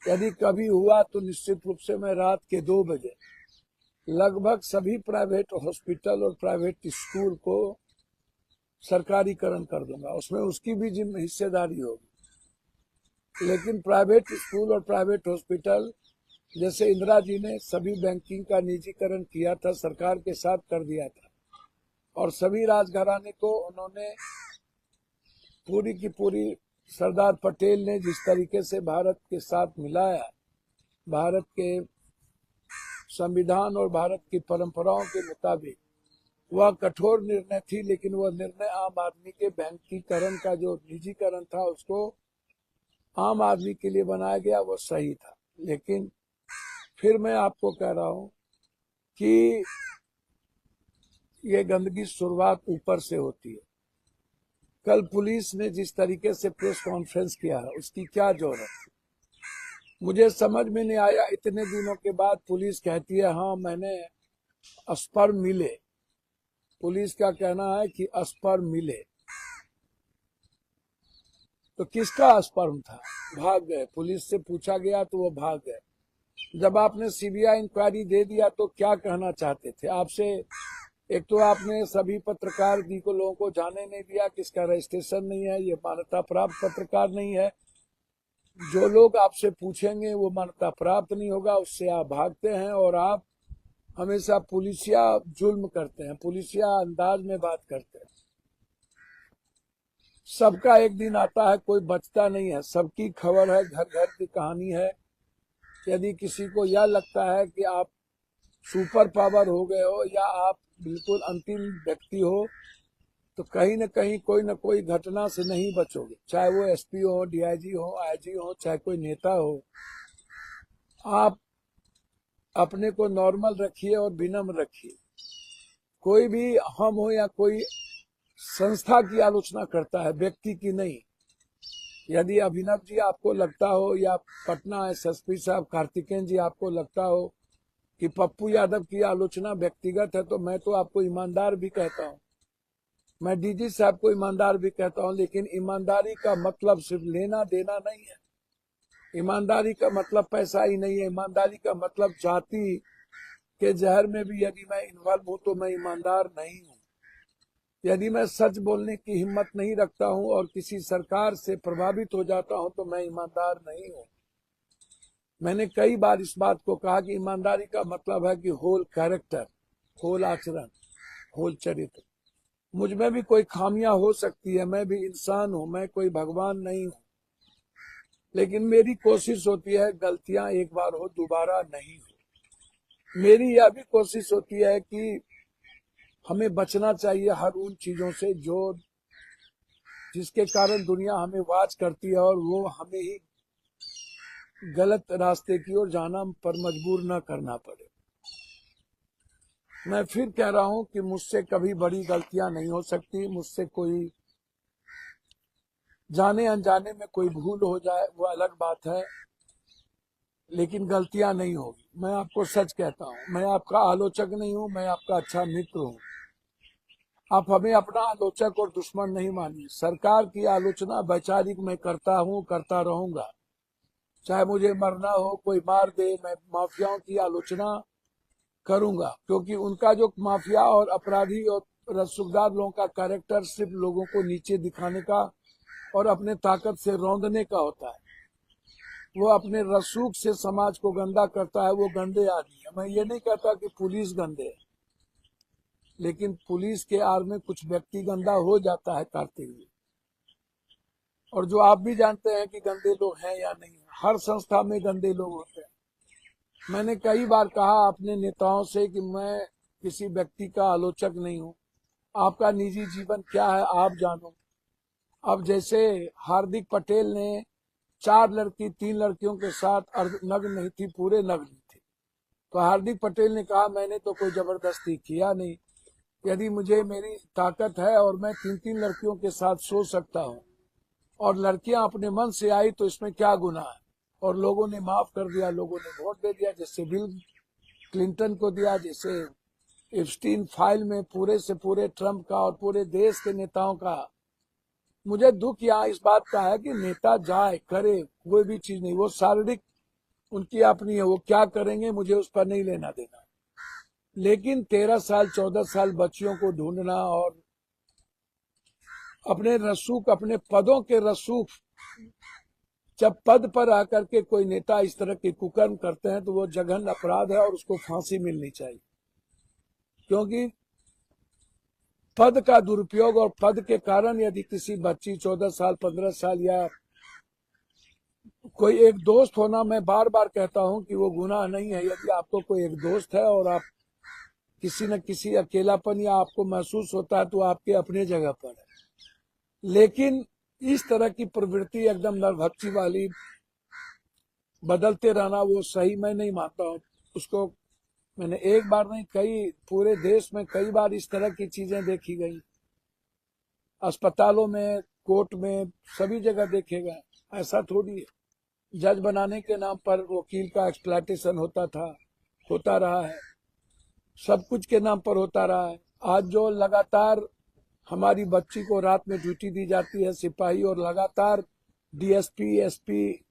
यदि कभी हुआ तो निश्चित रूप से मैं रात के 2 बजे लगभग सभी प्राइवेट हॉस्पिटल और प्राइवेट स्कूल को सरकारीकरण कर दूंगा, उसमें उसकी भी हिस्सेदारी होगी। लेकिन प्राइवेट स्कूल और प्राइवेट हॉस्पिटल, जैसे इंदिरा जी ने सभी बैंकिंग का निजीकरण किया था, सरकार के साथ कर दिया था, और सभी राजघराने को उन्होंने पूरी की पूरी, सरदार पटेल ने जिस तरीके से भारत के साथ मिलाया, भारत के संविधान और भारत की परंपराओं के मुताबिक, वह कठोर निर्णय थी, लेकिन वह निर्णय आम आदमी के बैंकीकरण का जो निजीकरण था, उसको आम आदमी के लिए बनाया गया, वो सही था। लेकिन फिर मैं आपको कह रहा हूं कि ये गंदगी शुरुआत ऊपर से होती है। कल पुलिस ने जिस तरीके से प्रेस कॉन्फ्रेंस किया है, उसकी क्या जरूरत? मुझे समझ में नहीं आया, इतने दिनों के बाद पुलिस कहती है हाँ मैंने स्पर्म मिले। पुलिस का कहना है कि स्पर्म मिले, तो किसका स्पर्म था? भाग गए। पुलिस से पूछा गया तो वो भाग गए। जब आपने सीबीआई इंक्वायरी दे दिया तो क्या कहना चाहते थे? आपसे एक तो आपने सभी पत्रकार दी को लोगों को जाने नहीं दिया कि इसका रजिस्ट्रेशन नहीं है, ये मान्यता प्राप्त पत्रकार नहीं है। जो लोग आपसे पूछेंगे वो मान्यता प्राप्त नहीं होगा, उससे आप भागते हैं, और आप हमेशा पुलिसिया जुल्म करते हैं, पुलिसिया अंदाज में बात करते हैं। सबका एक दिन आता है, कोई बचता नहीं है, सबकी खबर है, घर घर की कहानी है। यदि किसी को यह लगता है कि आप सुपर पावर हो गए हो, या आप बिल्कुल अंतिम व्यक्ति हो, तो कहीं न कहीं कोई न कोई घटना से नहीं बचोगे, चाहे वो एसपी हो, डीआईजी हो, आईजी हो, चाहे कोई नेता हो। आप अपने को नॉर्मल रखिए और विनम्र रखिए। कोई भी हम हो या कोई संस्था की आलोचना करता है, व्यक्ति की नहीं। यदि अभिनव जी आपको लगता हो, या पटना एसएसपी साहब कार्तिकेयन जी आपको लगता हो कि पप्पू यादव की आलोचना व्यक्तिगत है, तो मैं तो आपको ईमानदार भी कहता हूं, मैं डीजी साहब को ईमानदार भी कहता हूं। लेकिन ईमानदारी का मतलब सिर्फ लेना देना नहीं है, ईमानदारी का मतलब पैसा ही नहीं है। ईमानदारी का मतलब जाति के जहर में भी यदि मैं इन्वॉल्व हूं तो मैं ईमानदार नहीं हूं। यदि मैं सच बोलने की हिम्मत नहीं रखता हूं और किसी सरकार से प्रभावित हो जाता हूं तो मैं ईमानदार नहीं हूं। मैंने कई बार इस बात को कहा कि ईमानदारी का मतलब है कि होल कैरेक्टर, होल आचरण, होल चरित्र। मुझ में भी कोई खामियां हो सकती है, मैं भी इंसान हूं, मैं कोई भगवान नहीं हूं। लेकिन मेरी कोशिश होती है गलतियां एक बार हो, दोबारा नहीं हो। मेरी यह भी कोशिश होती है कि हमें बचना चाहिए हर उन चीजों से जो जिसके कारण दुनिया हमें वाच करती है, और वो हमें ही गलत रास्ते की ओर जाना पर मजबूर न करना पड़े। मैं फिर कह रहा हूं कि मुझसे कभी बड़ी गलतियां नहीं हो सकती। मुझसे कोई जाने अनजाने में कोई भूल हो जाए वो अलग बात है, लेकिन गलतियां नहीं होगी। मैं आपको सच कहता हूँ, मैं आपका आलोचक नहीं हूँ, मैं आपका अच्छा मित्र हूँ। आप हमें अपना आलोचक और दुश्मन नहीं मानिए। सरकार की आलोचना वैचारिक मैं करता हूँ, करता रहूंगा, चाहे मुझे मरना हो, कोई मार दे, मैं माफियाओं की आलोचना करूंगा, क्योंकि उनका जो माफिया और अपराधी और रसूखदार लोगों का कैरेक्टर सिर्फ लोगों को नीचे दिखाने का और अपने ताकत से रौंदने का होता है। वो अपने रसूख से समाज को गंदा करता है, वो गंदे आदमी है। मैं ये नहीं कहता कि पुलिस गंदे है, लेकिन पुलिस के आड़ में कुछ व्यक्ति गंदा हो जाता है करते हुए, और जो आप भी जानते हैं कि गंदे लोग हैं या नहीं। हर संस्था में गंदे लोग होते हैं। मैंने कई बार कहा अपने नेताओं से कि मैं किसी व्यक्ति का आलोचक नहीं हूँ, आपका निजी जीवन क्या है आप जानो। अब जैसे हार्दिक पटेल ने 3 लड़कियों के साथ नग्न नहीं थी, पूरे नग्न थी, तो हार्दिक पटेल ने कहा मैंने तो कोई जबरदस्ती किया नहीं, यदि मुझे मेरी ताकत है और मैं 3 लड़कियों के साथ सो सकता हूँ और लड़कियां अपने मन से आई तो इसमें क्या गुनाह है। और लोगों ने माफ कर दिया, लोगों ने वोट दे दिया, जैसे बिल क्लिंटन को दिया, जैसे एप्स्टीन फाइल में पूरे से पूरे ट्रंप का और पूरे देश के नेताओं का। मुझे दुख यहाँ इस बात का है कि नेता जाए करे कोई भी चीज नहीं, वो शारीरिक उनकी अपनी है, वो क्या करेंगे मुझे उस पर नहीं लेना देना, लेकिन 13 साल 14 साल बच्चियों को ढूंढना और अपने रसूख, अपने पदों के रसूख, जब पद पर आकर के कोई नेता इस तरह के कुकर्म करते हैं तो वो जघन्य अपराध है और उसको फांसी मिलनी चाहिए। क्योंकि पद का दुरुपयोग और पद के कारण यदि किसी बच्ची 14 साल 15 साल या कोई एक दोस्त होना, मैं बार बार कहता हूं कि वो गुनाह नहीं है। यदि आपको कोई एक दोस्त है और आप किसी न किसी अकेलापन या आपको महसूस होता है तो आपके अपने जगह पर है, लेकिन इस तरह की प्रवृत्ति एकदम नरभक्षी वाली बदलते रहना वो सही मैं नहीं मानता हूँ। उसको मैंने एक बार नहीं, कई पूरे देश में कई बार इस तरह की चीजें देखी गई, अस्पतालों में, कोर्ट में, सभी जगह देखेगा। ऐसा थोड़ी है, जज बनाने के नाम पर वकील का एक्सप्लॉयटेशन होता था, होता रहा है, सब कुछ के नाम पर होता रहा है। आज जो लगातार हमारी बच्ची को रात में ड्यूटी दी जाती है सिपाही, और लगातार डीएसपी एसपी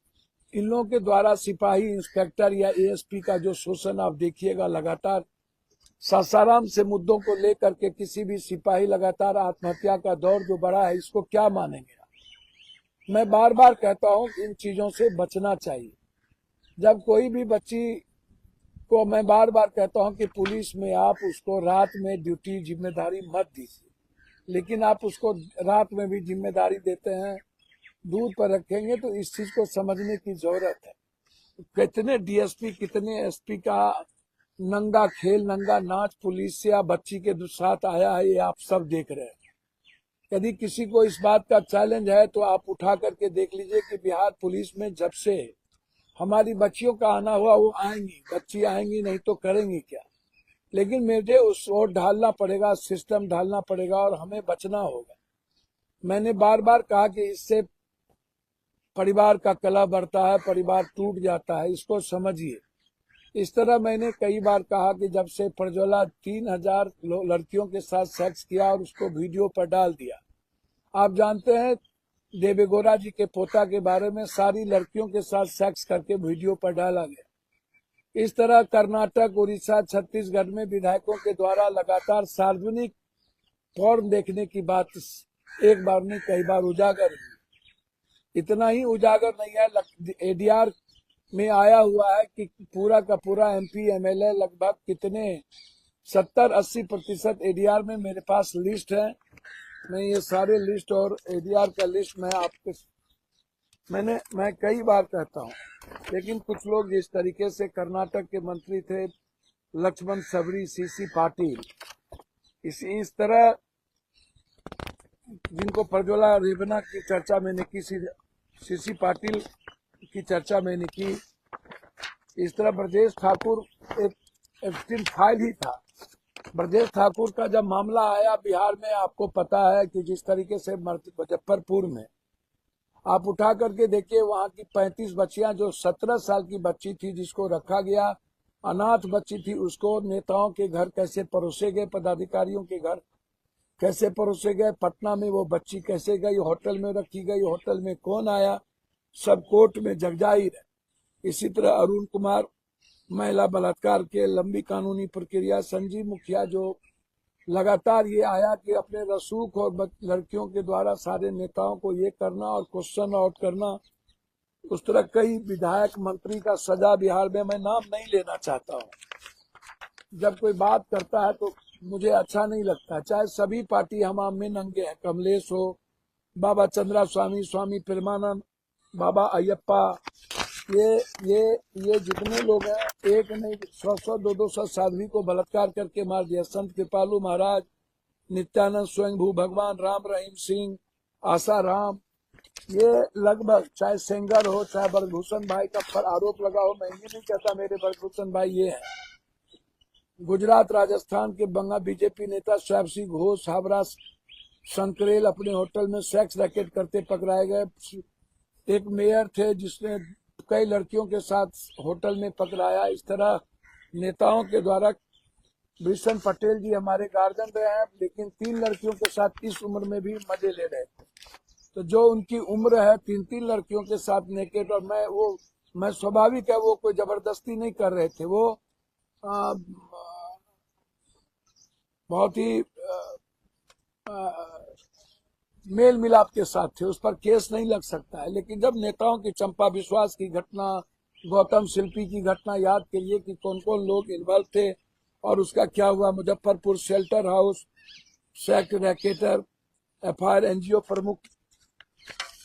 इन लोगों के द्वारा सिपाही इंस्पेक्टर या एएसपी का जो शोषण आप देखिएगा, लगातार सासाराम से मुद्दों को लेकर के किसी भी सिपाही लगातार आत्महत्या का दौर जो बढ़ा है, इसको क्या मानेंगे। मैं बार बार कहता हूं इन चीजों से बचना चाहिए। जब कोई भी बच्ची को, मैं बार बार कहता हूं कि पुलिस में आप उसको रात में ड्यूटी जिम्मेदारी मत दीजिए, लेकिन आप उसको रात में भी जिम्मेदारी देते हैं, दूर पर रखेंगे, तो इस चीज को समझने की जरूरत है। कितने डीएसपी, कितने एसपी का नंगा खेल, नंगा नाच पुलिस या बच्ची के साथ आया है, ये आप सब देख रहे हैं। यदि किसी को इस बात का चैलेंज है तो आप उठा करके देख लीजिए कि बिहार पुलिस में जब से हमारी बच्चियों का आना हुआ, वो आएंगी, बच्ची आएंगी, नहीं तो करेंगी क्या। लेकिन मुझे उस ओर ढालना पड़ेगा, सिस्टम ढालना पड़ेगा और हमें बचना होगा। मैंने बार बार कहा कि इससे परिवार का कलह बढ़ता है, परिवार टूट जाता है, इसको समझिए। इस तरह मैंने कई बार कहा कि जब से प्रज्वला 3000 लड़कियों के साथ सेक्स किया और उसको वीडियो पर डाल दिया। आप जानते हैं देवेगौड़ा जी के पोता के बारे में, सारी लड़कियों के साथ सेक्स करके वीडियो पर डाला गया। इस तरह कर्नाटक, उड़ीसा, छत्तीसगढ़ में विधायकों के द्वारा लगातार सार्वजनिक पॉर्न देखने की बात एक बार नहीं कई बार उजागर हुई। इतना ही उजागर नहीं है, एडीआर में आया हुआ है कि पूरा का पूरा एमपी एमएलए लगभग कितने 70-80% एडीआर में मेरे पास लिस्ट है। मैं ये सारे लिस्ट और एडीआर का लिस्ट मैं कई बार कहता हूँ, लेकिन कुछ लोग जिस तरीके से कर्नाटक के मंत्री थे लक्ष्मण सबरी, सीसी पाटिल, इस तरह जिनको प्रज्वला रेवन्ना की चर्चा मैंने की, सीसी पाटिल की चर्चा मैंने की, इस तरह ब्रजेश ठाकुर एक एप्स्टीन फाइल ही था। ब्रजेश ठाकुर का जब मामला आया बिहार में, आपको पता है कि जिस तरीके से मुजफ्फरपुर में आप उठा करके देखिए, वहां की 35 बच्चियां, जो 17 साल की बच्ची थी जिसको रखा गया अनाथ बच्ची थी उसको नेताओं के घर कैसे परोसे गए, पदाधिकारियों के घर कैसे परोसे गए, पटना में वो बच्ची कैसे गई, होटल में रखी गई, होटल में कौन आया, सब कोर्ट में जगजाहिर है। इसी तरह अरुण कुमार महिला बलात्कार के लंबी कानूनी प्रक्रिया, संजीव मुखिया जो लगातार ये आया कि अपने रसूख और लड़कियों के द्वारा सारे नेताओं को ये करना और क्वेश्चन आउट करना, उस तरह कई विधायक मंत्री का सजा बिहार में, मैं नाम नहीं लेना चाहता हूँ। जब कोई बात करता है तो मुझे अच्छा नहीं लगता, चाहे सभी पार्टी हम में नंगे हैं, कमलेश हो, बाबा चंद्रा स्वामी, स्वामी प्रेमानंद, बाबा अयप्पा, ये जितने लोग हैं, एक नहीं 100 200 साध्वी को बलात्कार करके मार दिया। संत कृपालू महाराज, नित्यानंद स्वयंभू भगवान, राम रहीम सिंह, आशा राम, ये लगभग चाहे सेंगर हो चाहे बरभूषण भाई का पर आरोप लगा हो, मैं ये नहीं कहता मेरे बरभूषण भाई ये है। गुजरात राजस्थान के बंगा बीजेपी नेता स्वैप सिंह घोष, हावड़ा संकरेल अपने होटल में सेक्स रैकेट करते पकड़ाए गए। एक मेयर थे जिसने कई लड़कियों के साथ होटल में पकड़ाया। इस तरह नेताओं के द्वारा, भीषण पटेल जी हमारे गार्जियन रहे हैं, लेकिन 3 लड़कियों के साथ इस उम्र में भी मजे ले रहे थे। तो जो उनकी उम्र है 3 लड़कियों के साथ नेकेट, और मैं स्वाभाविक है वो कोई जबरदस्ती नहीं कर रहे थे, वो बहुत ही मेल मिलाप के साथ थे, उस पर केस नहीं लग सकता है। लेकिन जब नेताओं की चंपा विश्वास की घटना, गौतम शिल्पी की घटना याद करिए कि कौन कौन लोग इन्वॉल्व थे और उसका क्या हुआ। Muzaffarpur shelter house, sex racketeer, FIR NGO प्रमुख,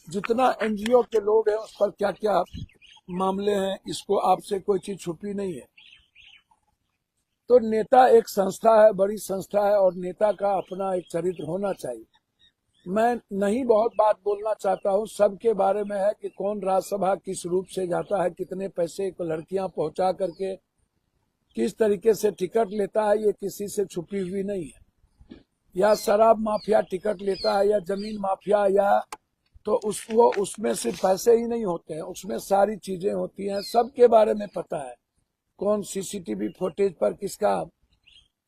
जितना एनजीओ के लोग हैं उस पर क्या क्या मामले हैं, इसको आपसे कोई चीज छुपी नहीं है। तो नेता एक संस्था है, बड़ी संस्था है, और नेता का अपना एक चरित्र होना चाहिए। मैं नहीं बहुत बात बोलना चाहता हूँ, सबके बारे में है कि कौन राज्यसभा किस रूप से जाता है, कितने पैसे को लड़कियां पहुंचा करके किस तरीके से टिकट लेता है, ये किसी से छुपी हुई नहीं है। या शराब माफिया टिकट लेता है, या जमीन माफिया, या तो उसमें सिर्फ पैसे ही नहीं होते हैं, उसमें सारी चीजें होती हैं, सबके बारे में पता है। कौन सीसीटीवी फुटेज पर किसका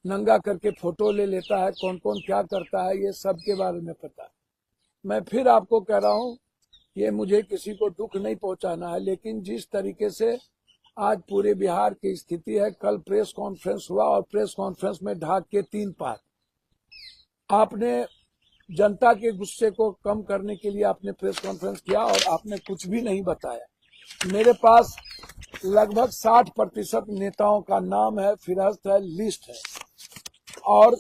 नंगा करके फोटो ले लेता है, कौन कौन क्या करता है, ये सब के बारे में पता है। मैं फिर आपको कह रहा हूँ, ये मुझे किसी को दुख नहीं पहुंचाना है, लेकिन जिस तरीके से आज पूरे बिहार की स्थिति है, कल प्रेस कॉन्फ्रेंस हुआ और प्रेस कॉन्फ्रेंस में ढाक के 3 पार, आपने जनता के गुस्से को कम करने के लिए आपने प्रेस कॉन्फ्रेंस किया और आपने कुछ भी नहीं बताया। मेरे पास लगभग 60% नेताओं का नाम है, फिरहस्त है, लिस्ट है। और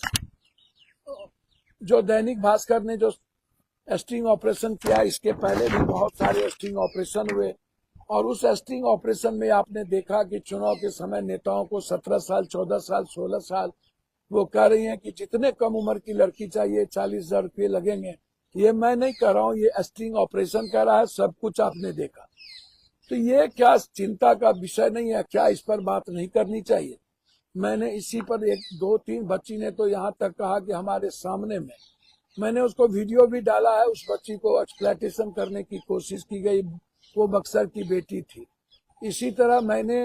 जो दैनिक भास्कर ने जो स्टिंग ऑपरेशन किया, इसके पहले भी बहुत सारे स्टिंग ऑपरेशन हुए, और उस स्टिंग ऑपरेशन में आपने देखा कि चुनाव के समय नेताओं को 17 साल, 14 साल, 16 साल, वो कह रही हैं कि जितने कम उम्र की लड़की चाहिए 40,000 रुपये लगेंगे। ये मैं नहीं कह रहा हूँ, ये स्टिंग ऑपरेशन कह रहा है, सब कुछ आपने देखा। तो ये क्या चिंता का विषय नहीं है? क्या इस पर बात नहीं करनी चाहिए? मैंने इसी पर 1 2 3 बच्ची ने तो यहाँ तक कहा कि हमारे सामने में, मैंने उसको वीडियो भी डाला है, उस बच्ची को एक्सप्लॉइटेशन करने की कोशिश की गई, वो बक्सर की बेटी थी। इसी तरह मैंने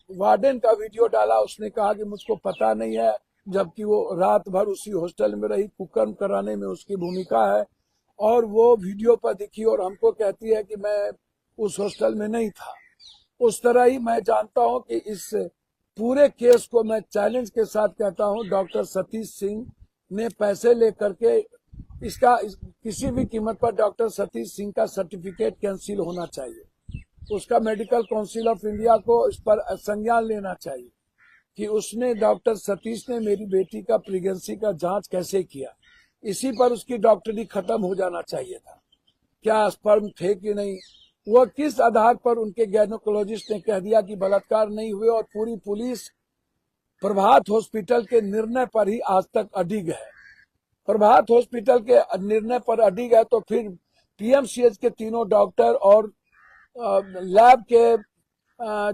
वार्डन का वीडियो डाला, उसने कहा कि मुझको पता नहीं है, जबकि वो रात भर उसी हॉस्टल में रही, कुकर्म कराने में उसकी भूमिका है, और वो वीडियो पर दिखी और हमको कहती है कि मैं उस हॉस्टल में नहीं था। उस तरह ही मैं जानता हूं कि इस पूरे केस को मैं चैलेंज के साथ कहता हूं, डॉक्टर सतीश सिंह ने पैसे लेकर के किसी भी कीमत पर डॉक्टर सतीश सिंह का सर्टिफिकेट कैंसिल होना चाहिए। उसका मेडिकल काउंसिल ऑफ इंडिया को इस पर संज्ञान लेना चाहिए कि उसने, डॉक्टर सतीश ने मेरी बेटी का प्रेगनेंसी का जांच कैसे किया। इसी पर उसकी डॉक्टरी खत्म हो जाना चाहिए था। क्या स्पर्म थे कि नहीं, वह किस आधार पर उनके गायनोकोलॉजिस्ट ने कह दिया कि बलात्कार नहीं हुए, और पूरी पुलिस प्रभात हॉस्पिटल के निर्णय पर ही आज तक अडिग है। प्रभात हॉस्पिटल के निर्णय पर अडिग है, तो फिर पीएमसीएच के तीनों डॉक्टर और लैब के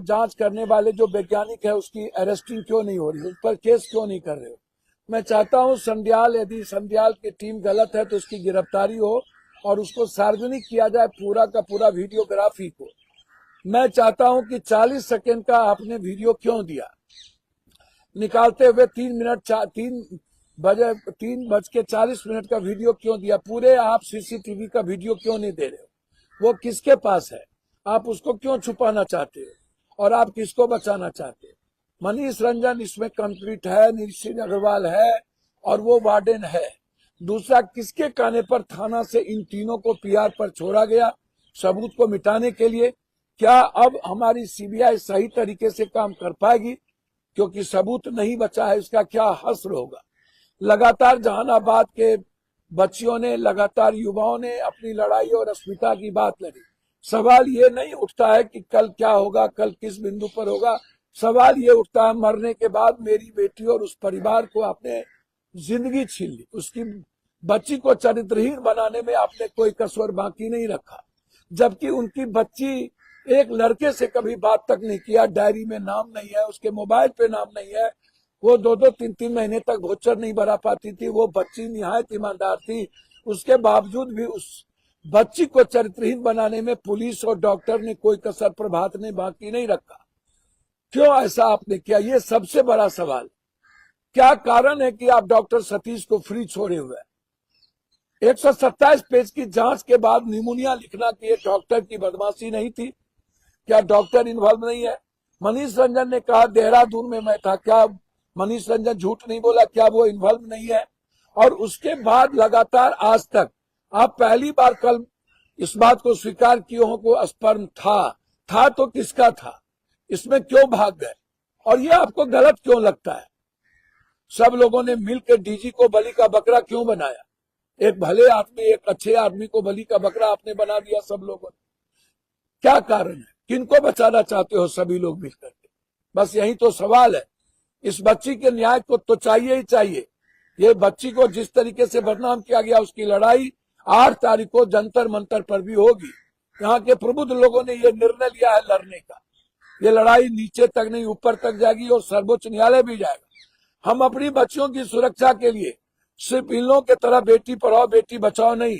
जांच करने वाले जो वैज्ञानिक है, उसकी अरेस्टिंग क्यों नहीं हो रही, उस पर केस क्यों नहीं कर रहे हो? मैं चाहता हूं संध्याल, यदि संध्याल की टीम गलत है तो उसकी गिरफ्तारी हो और उसको सार्वजनिक किया जाए, पूरा का पूरा वीडियोग्राफी को, मैं चाहता हूं कि 40 सेकेंड का आपने वीडियो क्यों दिया, निकालते हुए 3 बज के 40 मिनट का वीडियो क्यों दिया, पूरे आप सीसीटीवी का वीडियो क्यों नहीं दे रहे हो, वो किसके पास है, आप उसको क्यों छुपाना चाहते हो और आप किसको बचाना चाहते हो। मनीष रंजन इसमें कंप्लीट है, निश्चित अग्रवाल है और वो वार्डन है। दूसरा, किसके कहने पर थाना से इन तीनों को पीआर पर छोड़ा गया सबूत को मिटाने के लिए। क्या अब हमारी सीबीआई सही तरीके से काम कर पाएगी, क्योंकि सबूत नहीं बचा है, इसका क्या हश्र होगा। लगातार जहानाबाद के बच्चियों ने, लगातार युवाओं ने अपनी लड़ाई और अस्मिता की बात लड़ी। सवाल ये नहीं उठता है कि कल क्या होगा, कल किस बिंदु पर होगा, सवाल ये उठता है मरने के बाद मेरी बेटी और उस परिवार को आपने जिंदगी छीन ली, उसकी बच्ची को चरित्रहीन बनाने में आपने कोई कसर बाकी नहीं रखा, जबकि उनकी बच्ची एक लड़के से कभी बात तक नहीं किया, डायरी में नाम नहीं है, उसके मोबाइल पे नाम नहीं है, वो 2-2, 3-3 महीने तक भोजन नहीं भरा पाती थी, वो बच्ची निहायत ईमानदार थी, उसके बावजूद भी उस बच्ची को चरित्रहीन बनाने में पुलिस और डॉक्टर ने कोई कसर प्रभात ने बाकी नहीं रखा। क्यों ऐसा आपने किया, ये सबसे बड़ा सवाल। क्या कारण है कि आप डॉक्टर सतीश को फ्री छोड़े हुए हैं। 127 पेज की जांच के बाद निमोनिया लिखना कि ये डॉक्टर की बदमाशी नहीं थी, क्या डॉक्टर इन्वॉल्व नहीं है। मनीष रंजन ने कहा देहरादून में मैं था, क्या मनीष रंजन झूठ नहीं बोला, क्या वो इन्वॉल्व नहीं है। और उसके बाद लगातार आज तक आप पहली बार कल इस बात को स्वीकार किए हो को स्पर्म था तो किसका था, इसमें क्यों भाग गए और ये आपको गलत क्यों लगता है। सब लोगों ने मिलकर डीजी को बलि का बकरा क्यों बनाया, एक भले आदमी, एक अच्छे आदमी को बलि का बकरा आपने बना दिया सब लोगों ने। क्या कारण है, किनको बचाना चाहते हो सभी लोग मिलकर के, बस यही तो सवाल है। इस बच्ची के न्याय को तो चाहिए ही चाहिए। ये बच्ची को जिस तरीके से बदनाम किया गया, उसकी लड़ाई 8 तारीख को जंतर मंतर पर भी होगी। यहाँ के प्रबुद्ध लोगों ने ये निर्णय लिया है लड़ने का। ये लड़ाई नीचे तक नहीं ऊपर तक जाएगी और सर्वोच्च न्यायालय भी जाएगा। हम अपनी बच्चियों की सुरक्षा के लिए सिर्फ इन लोगों की तरह बेटी पढ़ाओ बेटी बचाओ नहीं,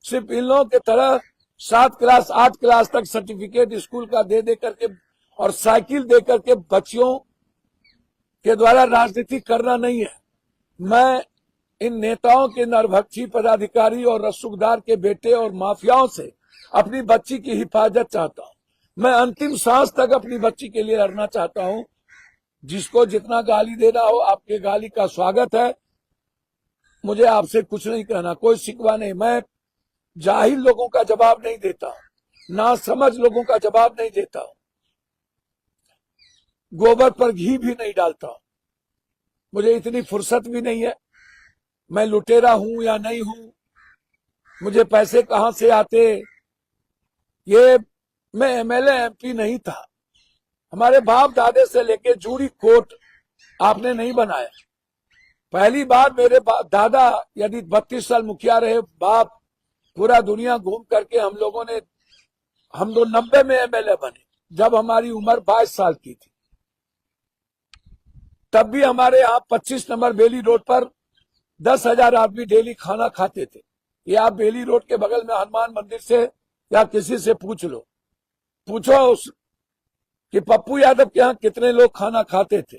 सिर्फ इन लोगों की तरह 7 क्लास 8 क्लास तक सर्टिफिकेट स्कूल का दे करके और साइकिल दे करके बच्चियों के द्वारा राजनीति करना नहीं है। मैं इन नेताओं के नरभक्षी पदाधिकारी और रसूखदार के बेटे और माफियाओं से अपनी बच्ची की हिफाजत चाहता हूं। मैं अंतिम सांस तक अपनी बच्ची के लिए लड़ना चाहता हूं। जिसको जितना गाली देना हो, आपके गाली का स्वागत है। मुझे आपसे कुछ नहीं कहना, कोई शिकवा नहीं। मैं जाहिल लोगों का जवाब नहीं देता हूं, ना समझ लोगों का जवाब नहीं देता हूं, गोबर पर घी भी नहीं डालता हूं। मुझे इतनी फुर्सत भी नहीं है। मैं लुटेरा हूं या नहीं हूं, मुझे पैसे कहां से आते, ये मैं एमएलए एमपी नहीं था। हमारे बाप दादे से लेके जूरी कोर्ट आपने नहीं बनाया। पहली बार मेरे दादा यदि 32 साल मुखिया रहे, बाप पूरा दुनिया घूम करके हम लोग 90 में एमएलए बने, जब हमारी उम्र 22 साल की थी। तब भी हमारे यहाँ 25 नंबर बेली रोड पर 10,000 आदमी डेली खाना खाते थे। ये आप बेली रोड के बगल में हनुमान मंदिर से या किसी से पूछो कि पप्पू यादव के यहाँ कितने लोग खाना खाते थे।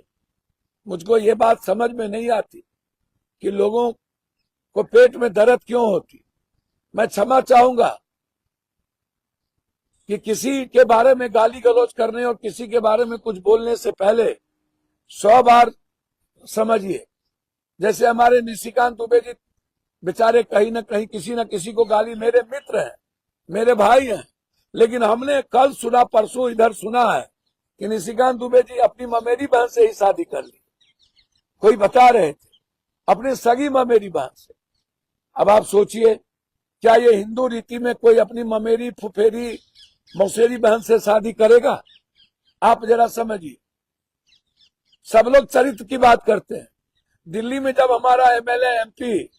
मुझको ये बात समझ में नहीं आती कि लोगों को पेट में दर्द क्यों होती। मैं क्षमा चाहूंगा कि किसी के बारे में गाली गलौज करने और किसी के बारे में कुछ बोलने से पहले 100 बार समझिए। जैसे हमारे निशिकांत दुबे जी बेचारे कहीं न कहीं किसी न किसी को गाली, मेरे मित्र हैं, मेरे भाई हैं, लेकिन हमने कल सुना, परसों इधर सुना है कि निशिकांत दुबे जी अपनी ममेरी बहन से ही शादी कर ली। कोई बता रहे थे अपनी सगी ममेरी बहन से। अब आप सोचिए, क्या ये हिंदू रीति में कोई अपनी ममेरी फुफेरी मौसेरी बहन से शादी करेगा? आप जरा समझिए। सब लोग चरित्र की बात करते हैं। दिल्ली में जब हमारा एमएलए एमपी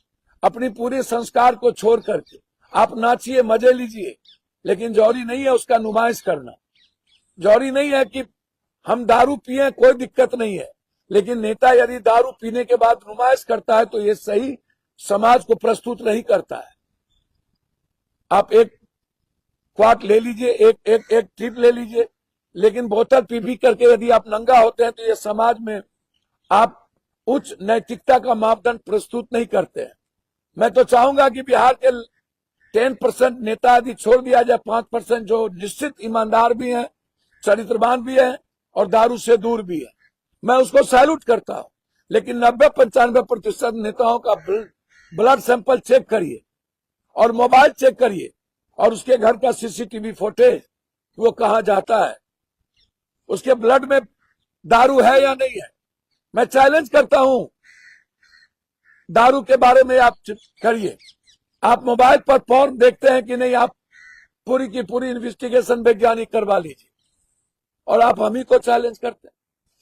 अपनी पूरी संस्कार को छोड़ करके, आप नाचिए मजे लीजिए, लेकिन जौहरी नहीं है उसका नुमाइश करना। जौहरी नहीं है कि हम दारू पिए, कोई दिक्कत नहीं है, लेकिन नेता यदि दारू पीने के बाद नुमाइश करता है तो ये सही समाज को प्रस्तुत नहीं करता है। आप एक क्वाट ले लीजिए, एक ट्रिप ले लीजिए, लेकिन बोतल पी करके यदि आप नंगा होते हैं तो ये समाज में आप उच्च नैतिकता का मापदंड प्रस्तुत नहीं करते हैं। मैं तो चाहूंगा कि बिहार के 10% नेता यदि छोड़ दिया जाए, 5% जो निश्चित ईमानदार भी हैं, चरित्रवान भी हैं और दारू से दूर भी है, मैं उसको सैल्यूट करता हूं। लेकिन 90-95% नेताओं का ब्लड सैंपल चेक करिए और मोबाइल चेक करिए और उसके घर का सीसीटीवी फुटेज वो कहां जाता है, उसके ब्लड में दारू है या नहीं है। मैं चैलेंज करता हूं, दारू के बारे में आप करिए। आप मोबाइल पर पॉर्न देखते हैं कि नहीं, आप पूरी की पूरी इन्वेस्टिगेशन वैज्ञानिक करवा लीजिए और आप हम ही को चैलेंज करते हैं।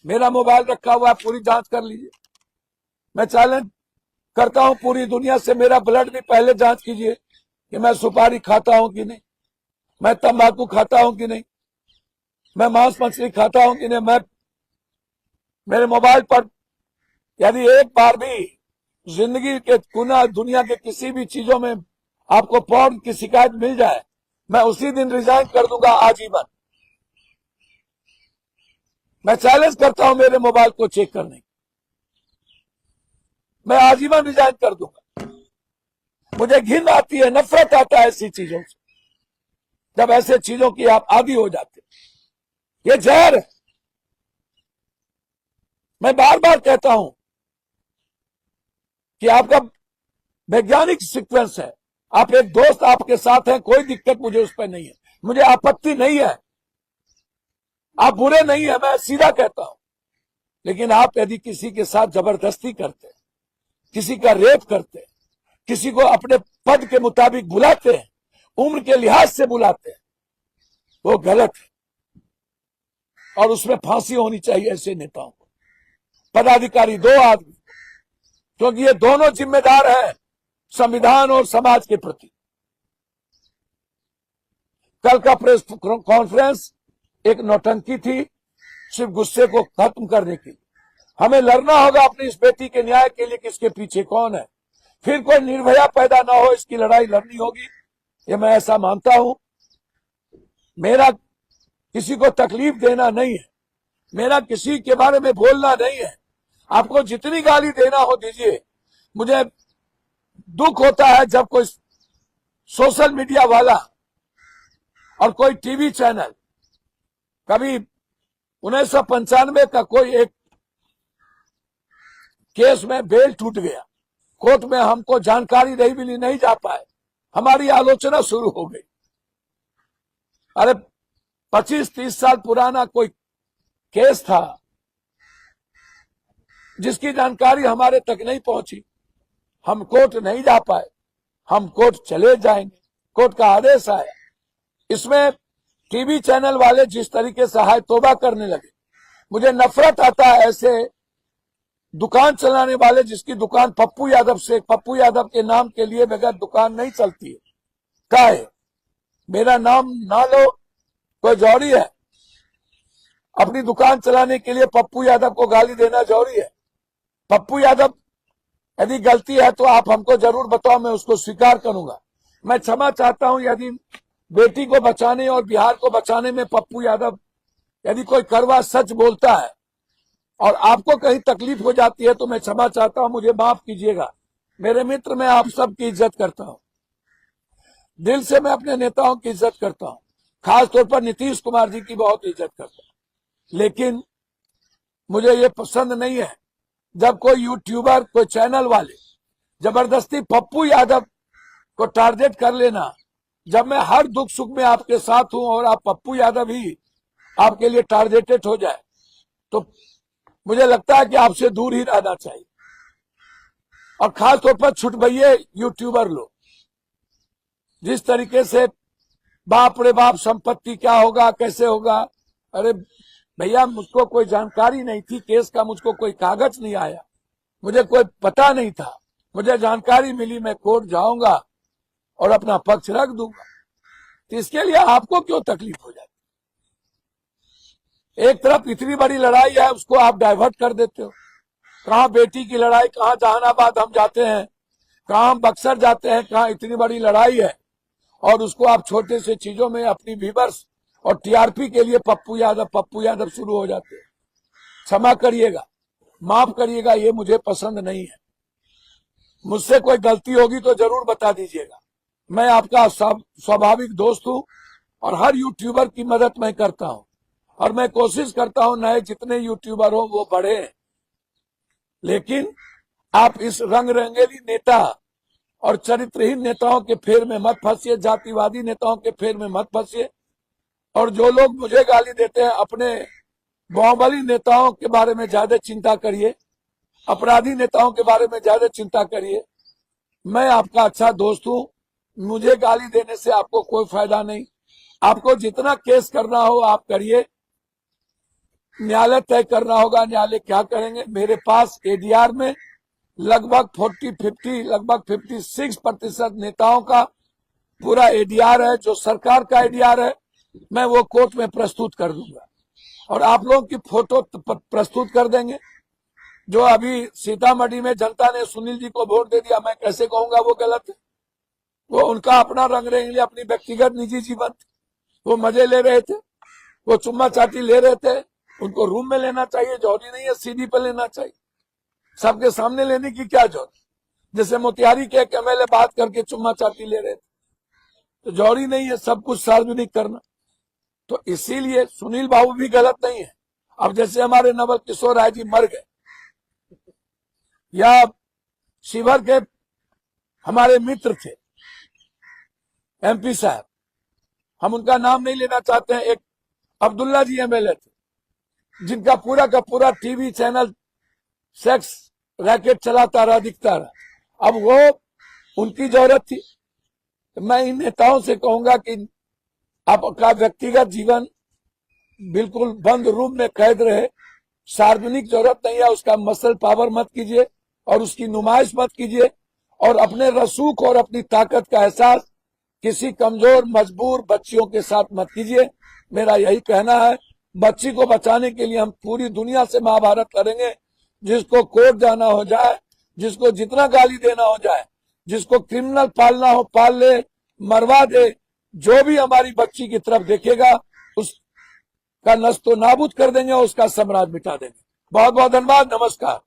मेरा मोबाइल रखा हुआ है, पूरी जांच कर लीजिए। मैं चैलेंज करता हूं पूरी दुनिया से, मेरा ब्लड भी पहले जांच कीजिए कि मैं सुपारी खाता हूं कि नहीं, मैं तंबाकू खाता हूं कि नहीं, मैं मांस मछली खाता हूं कि नहीं। मैं मेरे मोबाइल पर यदि एक बार भी जिंदगी के दुनिया के किसी भी चीजों में आपको पॉर्न की शिकायत मिल जाए, मैं उसी दिन रिजाइन कर दूंगा आजीवन। मैं चैलेंज करता हूं मेरे मोबाइल को चेक करने, मैं आजीवन रिजाइन कर दूंगा। मुझे घिन आती है, नफरत आता है ऐसी चीजों से, जब ऐसे चीजों की आप आदी हो जाते। ये जहर है। मैं बार बार कहता हूं कि आपका वैज्ञानिक सीक्वेंस है, आप एक दोस्त आपके साथ हैं, कोई दिक्कत मुझे उस पर नहीं है, मुझे आपत्ति नहीं है, आप बुरे नहीं है, मैं सीधा कहता हूं। लेकिन आप यदि किसी के साथ जबरदस्ती करते हैं, किसी का रेप करते हैं, किसी को अपने पद के मुताबिक बुलाते हैं, उम्र के लिहाज से बुलाते हैं, वो गलत है और उसमें फांसी होनी चाहिए ऐसे नेताओं को, पदाधिकारी, दो आदमी, क्योंकि ये दोनों जिम्मेदार हैं संविधान और समाज के प्रति। कल का प्रेस कॉन्फ्रेंस एक नौटंकी थी, सिर्फ गुस्से को खत्म करने की। हमें लड़ना होगा अपनी इस बेटी के न्याय के लिए, किसके पीछे कौन है, फिर कोई निर्भया पैदा ना हो, इसकी लड़ाई लड़नी होगी, ये मैं ऐसा मानता हूं। मेरा किसी को तकलीफ देना नहीं है, मेरा किसी के बारे में बोलना नहीं है। आपको जितनी गाली देना हो दीजिए। मुझे दुख होता है जब कोई सोशल मीडिया वाला और कोई टीवी चैनल, कभी 1995 का कोई एक केस में बेल टूट गया, कोर्ट में हमको जानकारी नहीं मिली, नहीं जा पाए, हमारी आलोचना शुरू हो गई। अरे 25-30 साल पुराना कोई केस था जिसकी जानकारी हमारे तक नहीं पहुंची, हम कोर्ट नहीं जा पाए, हम कोर्ट चले जाएंगे, कोर्ट का आदेश आया। इसमें टीवी चैनल वाले जिस तरीके से हाय तौबा करने लगे, मुझे नफरत आता है ऐसे दुकान चलाने वाले, जिसकी दुकान पप्पू यादव के नाम के लिए बगैर दुकान नहीं चलती है। क्या है, मेरा नाम ना लो, कोई जौहरी है? अपनी दुकान चलाने के लिए पप्पू यादव को गाली देना जौहरी है? पप्पू यादव यदि गलती है तो आप हमको जरूर बताओ, मैं उसको स्वीकार करूंगा। मैं क्षमा चाहता हूं यदि बेटी को बचाने और बिहार को बचाने में पप्पू यादव यदि कोई कड़वा सच बोलता है और आपको कहीं तकलीफ हो जाती है तो मैं क्षमा चाहता हूं, मुझे माफ कीजिएगा। मेरे मित्र, मैं आप सबकी इज्जत करता हूं, दिल से मैं अपने नेताओं की इज्जत करता हूं, खासतौर पर नीतीश कुमार जी की बहुत इज्जत करता हूं। लेकिन मुझे ये पसंद नहीं है जब कोई यूट्यूबर, कोई चैनल वाले जबरदस्ती पप्पू यादव को टारगेट कर लेना। जब मैं हर दुख सुख में आपके साथ हूं और आप पप्पू यादव ही आपके लिए टारगेटेड हो जाए तो मुझे लगता है कि आपसे दूर ही रहना चाहिए। और खासतौर पर छुटभइये यूट्यूबर लोग जिस तरीके से बाप रे बाप, संपत्ति क्या होगा, कैसे होगा। अरे भैया, मुझको कोई जानकारी नहीं थी केस का, मुझको कोई कागज नहीं आया, मुझे कोई पता नहीं था, मुझे जानकारी मिली, मैं कोर्ट जाऊंगा और अपना पक्ष रख दूंगा। तो इसके लिए आपको क्यों तकलीफ हो जाती? एक तरफ इतनी बड़ी लड़ाई है, उसको आप डाइवर्ट कर देते हो। कहां बेटी की लड़ाई, कहां जहानाबाद हम जाते हैं, कहां हम बक्सर जाते हैं, कहां इतनी बड़ी लड़ाई है और उसको आप छोटे से चीजों में अपनी व्यूअर्स और टीआरपी के लिए पप्पू यादव शुरू हो जाते हैं। क्षमा करिएगा, माफ करिएगा, ये मुझे पसंद नहीं है। मुझसे कोई गलती होगी तो जरूर बता दीजिएगा। मैं आपका स्वाभाविक दोस्त हूं और हर यूट्यूबर की मदद मैं करता हूं और मैं कोशिश करता हूं नए जितने यूट्यूबर हो वो बढ़े। लेकिन आप इस रंग रंगेली नेता और चरित्रहीन नेताओं के फेर में मत फंसिए, जातिवादी नेताओं के फेर में मत फंसिए। और जो लोग मुझे गाली देते हैं, अपने बाहुबली नेताओं के बारे में ज्यादा चिंता करिए, अपराधी नेताओं के बारे में ज्यादा चिंता करिए। मैं आपका अच्छा दोस्त हूं, मुझे गाली देने से आपको कोई फायदा नहीं। आपको जितना केस करना हो आप करिए, न्यायालय तय करना होगा न्यायालय क्या करेंगे। मेरे पास एडीआर में लगभग 56% नेताओं का पूरा एडीआर है, जो सरकार का एडीआर है, मैं वो कोर्ट में प्रस्तुत कर दूंगा और आप लोगों की फोटो प्रस्तुत कर देंगे। जो अभी सीतामढ़ी में जनता ने सुनील जी को वोट दे दिया, मैं कैसे कहूंगा वो गलत है। वो उनका अपना रंग रेंगली, अपनी व्यक्तिगत निजी जीवन, वो मजे ले रहे थे, वो चुम्मा चाटी ले रहे थे। उनको रूम में लेना चाहिए, जरूरी नहीं है सीडी पर लेना चाहिए। सबके सामने लेने की क्या जरूरत। जैसे मोतिहारी के एक एमएलए बात करके चुम्मा चाटी ले रहे थे, तो जरूरी नहीं है सब कुछ सार्वजनिक करना। तो इसीलिए सुनील बाबू भी गलत नहीं है। अब जैसे हमारे नवल किशोर राय जी मर गए, या शिवहर के हमारे मित्र थे एमपी साहब, हम उनका नाम नहीं लेना चाहते हैं, एक अब्दुल्ला जी एमएलए थे, जिनका पूरा का पूरा टीवी चैनल सेक्स रैकेट चलाता रहा, दिखता रहा। अब वो उनकी जरूरत थी। तो मैं इन नेताओं से कहूंगा कि आपका व्यक्तिगत जीवन बिल्कुल बंद रूम में कैद रहे, सार्वजनिक जरूरत नहीं है उसका मसल पावर मत कीजिए और उसकी नुमाइश मत कीजिए। और अपने रसूख और अपनी ताकत का एहसास किसी कमजोर मजबूर बच्चियों के साथ मत कीजिए। मेरा यही कहना है। बच्ची को बचाने के लिए हम पूरी दुनिया से महाभारत करेंगे। जिसको कोर्ट जाना हो जाए, जिसको जितना गाली देना हो जाए, जिसको क्रिमिनल पालना हो पाल ले, मरवा दे। जो भी हमारी बच्ची की तरफ देखेगा उसका नस्तो नाबूद कर देंगे, उसका साम्राज्य मिटा देंगे। बहुत बहुत धन्यवाद। नमस्कार।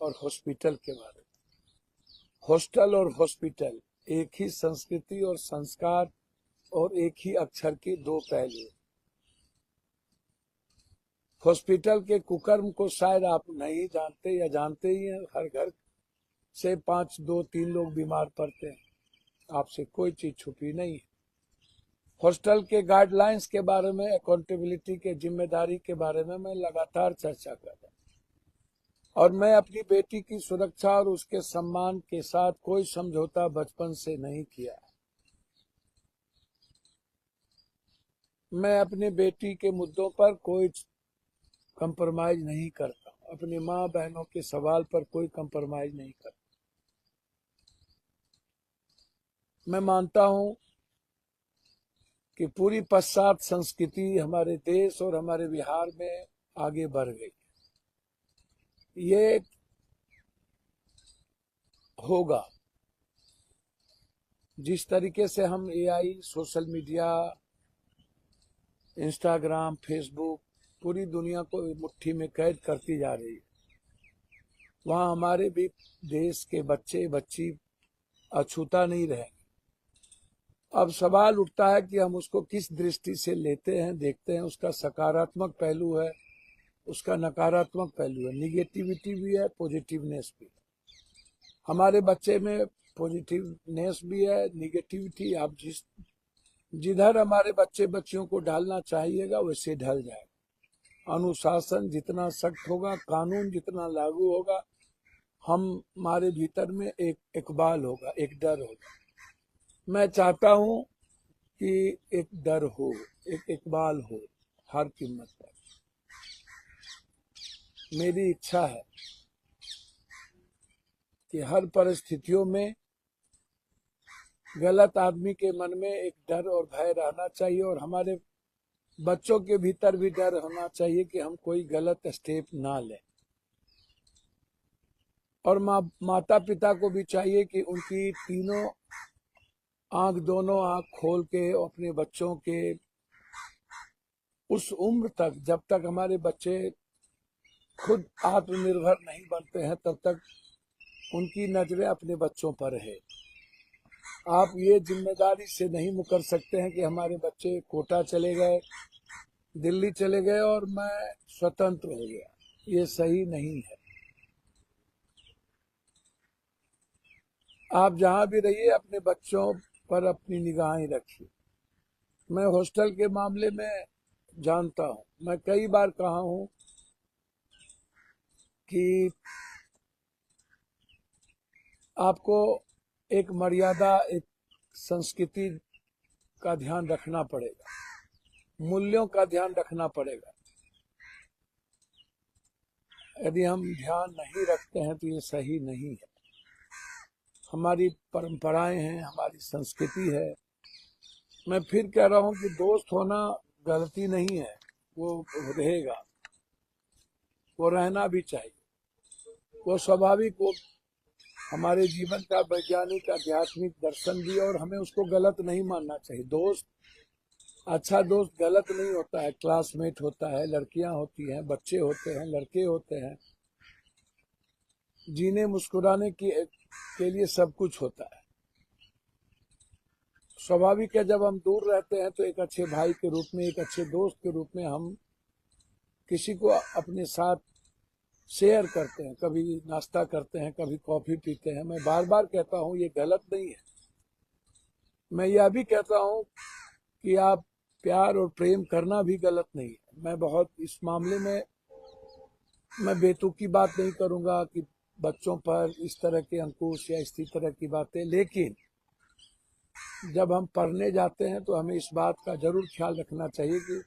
और हॉस्पिटल के बारे में। हॉस्टल और हॉस्पिटल एक ही संस्कृति और संस्कार और एक ही अक्षर के दो पहलू। हॉस्पिटल के कुकर्म को शायद आप नहीं जानते या जानते ही हैं, हर घर से 5-2-3 लोग बीमार पड़ते हैं, आपसे कोई चीज छुपी नहीं है। हॉस्टल के गाइडलाइंस के बारे में, अकाउंटेबिलिटी के जिम्मेदारी के बारे में मैं लगातार चर्चा कर रहा हूं, और मैं अपनी बेटी की सुरक्षा और उसके सम्मान के साथ कोई समझौता बचपन से नहीं किया। मैं अपनी बेटी के मुद्दों पर कोई कंप्रोमाइज नहीं करता, अपनी माँ बहनों के सवाल पर कोई कंप्रोमाइज नहीं करता। मैं मानता हूं कि पूरी पश्चात संस्कृति हमारे देश और हमारे बिहार में आगे बढ़ गई। ये होगा जिस तरीके से हम AI, social media, Instagram, Facebook पूरी दुनिया को मुट्ठी में कैद करती जा रही है, वहां हमारे भी देश के बच्चे बच्ची अछूता नहीं रहेंगे। अब सवाल उठता है कि हम उसको किस दृष्टि से लेते हैं, देखते हैं। उसका सकारात्मक पहलू है, उसका नकारात्मक पहलू है, निगेटिविटी भी है, पॉजिटिवनेस भी है। हमारे बच्चे में पॉजिटिवनेस भी है, निगेटिविटी। आप जिधर हमारे बच्चे बच्चियों को ढालना चाहिएगा वैसे ढल जाएगा। अनुशासन जितना सख्त होगा, कानून जितना लागू होगा, हमारे भीतर में एक इकबाल होगा, एक डर होगा। मैं चाहता हूं कि एक डर हो, एक इकबाल हो हर कीमत पर। मेरी इच्छा है कि हर परिस्थितियों में गलत आदमी के मन में एक डर और भय रहना चाहिए, और हमारे बच्चों के भीतर भी डर होना चाहिए कि हम कोई गलत स्टेप ना लें। और माता पिता को भी चाहिए कि उनकी दोनों आंख खोल के अपने बच्चों के उस उम्र तक, जब तक हमारे बच्चे खुद आत्मनिर्भर नहीं बनते हैं, तब तक उनकी नजरें अपने बच्चों पर है। आप ये जिम्मेदारी से नहीं मुकर सकते हैं कि हमारे बच्चे कोटा चले गए, दिल्ली चले गए और मैं स्वतंत्र हो गया। ये सही नहीं है। आप जहां भी रहिए अपने बच्चों पर अपनी निगाहें रखिए। मैं हॉस्टल के मामले में जानता हूं, मैं कई बार कहा हूं कि आपको एक मर्यादा, एक संस्कृति का ध्यान रखना पड़ेगा, मूल्यों का ध्यान रखना पड़ेगा। यदि हम ध्यान नहीं रखते हैं तो ये सही नहीं है। हमारी परंपराएं हैं, हमारी संस्कृति है। मैं फिर कह रहा हूं कि दोस्त होना गलती नहीं है, वो रहेगा, वो रहना भी चाहिए, वो स्वाभाविक, वो हमारे जीवन का वैज्ञानिक आध्यात्मिक दर्शन भी, और हमें उसको गलत नहीं मानना चाहिए। दोस्त, अच्छा दोस्त गलत नहीं होता है। क्लासमेट होता है, लड़कियां होती हैं, बच्चे होते हैं, लड़के होते हैं, जीने मुस्कुराने के लिए सब कुछ होता है। स्वाभाविक है, जब हम दूर रहते हैं तो एक अच्छे भाई के रूप में, एक अच्छे दोस्त के रूप में हम किसी को अपने साथ शेयर करते हैं, कभी नाश्ता करते हैं, कभी कॉफी पीते हैं। मैं बार बार कहता हूं ये गलत नहीं है। मैं यह भी कहता हूं कि आप प्यार और प्रेम करना भी गलत नहीं है। मैं बहुत इस मामले में मैं बेतुकी बात नहीं करूंगा कि बच्चों पर इस तरह के अंकुश या इसी तरह की बातें, लेकिन जब हम पढ़ने जाते हैं तो हमें इस बात का जरूर ख्याल रखना चाहिए कि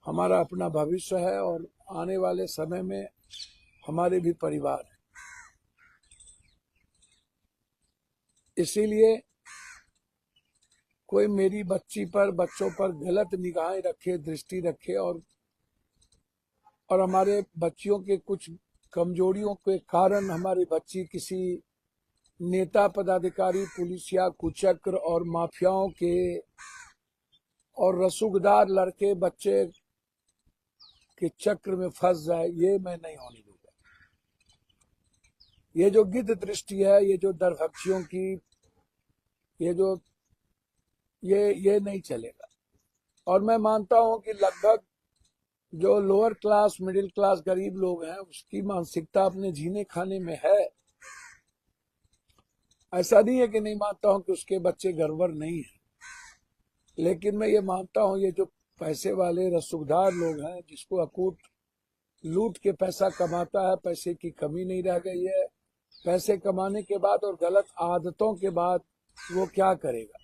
हमारा अपना भविष्य है और आने वाले समय में हमारे भी परिवार है। इसीलिए कोई मेरी बच्ची पर, बच्चों पर गलत निगाहें रखे, दृष्टि रखे, और हमारे बच्चियों के कुछ कमजोरियों के कारण हमारी बच्ची किसी नेता, पदाधिकारी, पुलिसिया, कुचक्र और माफियाओं के और रसूखदार लड़के बच्चे के चक्र में फंस जाए, ये मैं नहीं होने दूंगा। ये जो गिद्ध दृष्टि है, ये जो दरभक्षियों की, ये जो ये नहीं चलेगा। और मैं मानता हूं कि लगभग जो लोअर क्लास, मिडिल क्लास, गरीब लोग हैं, उसकी मानसिकता अपने जीने खाने में है। ऐसा नहीं है कि नहीं मानता हूं कि उसके बच्चे गड़बड़ नहीं है, लेकिन मैं ये मानता हूं ये जो पैसे वाले रसूखदार लोग हैं, जिसको अकूट लूट के पैसा कमाता है, पैसे की कमी नहीं रह गई है, पैसे कमाने के बाद और गलत आदतों के बाद वो क्या करेगा।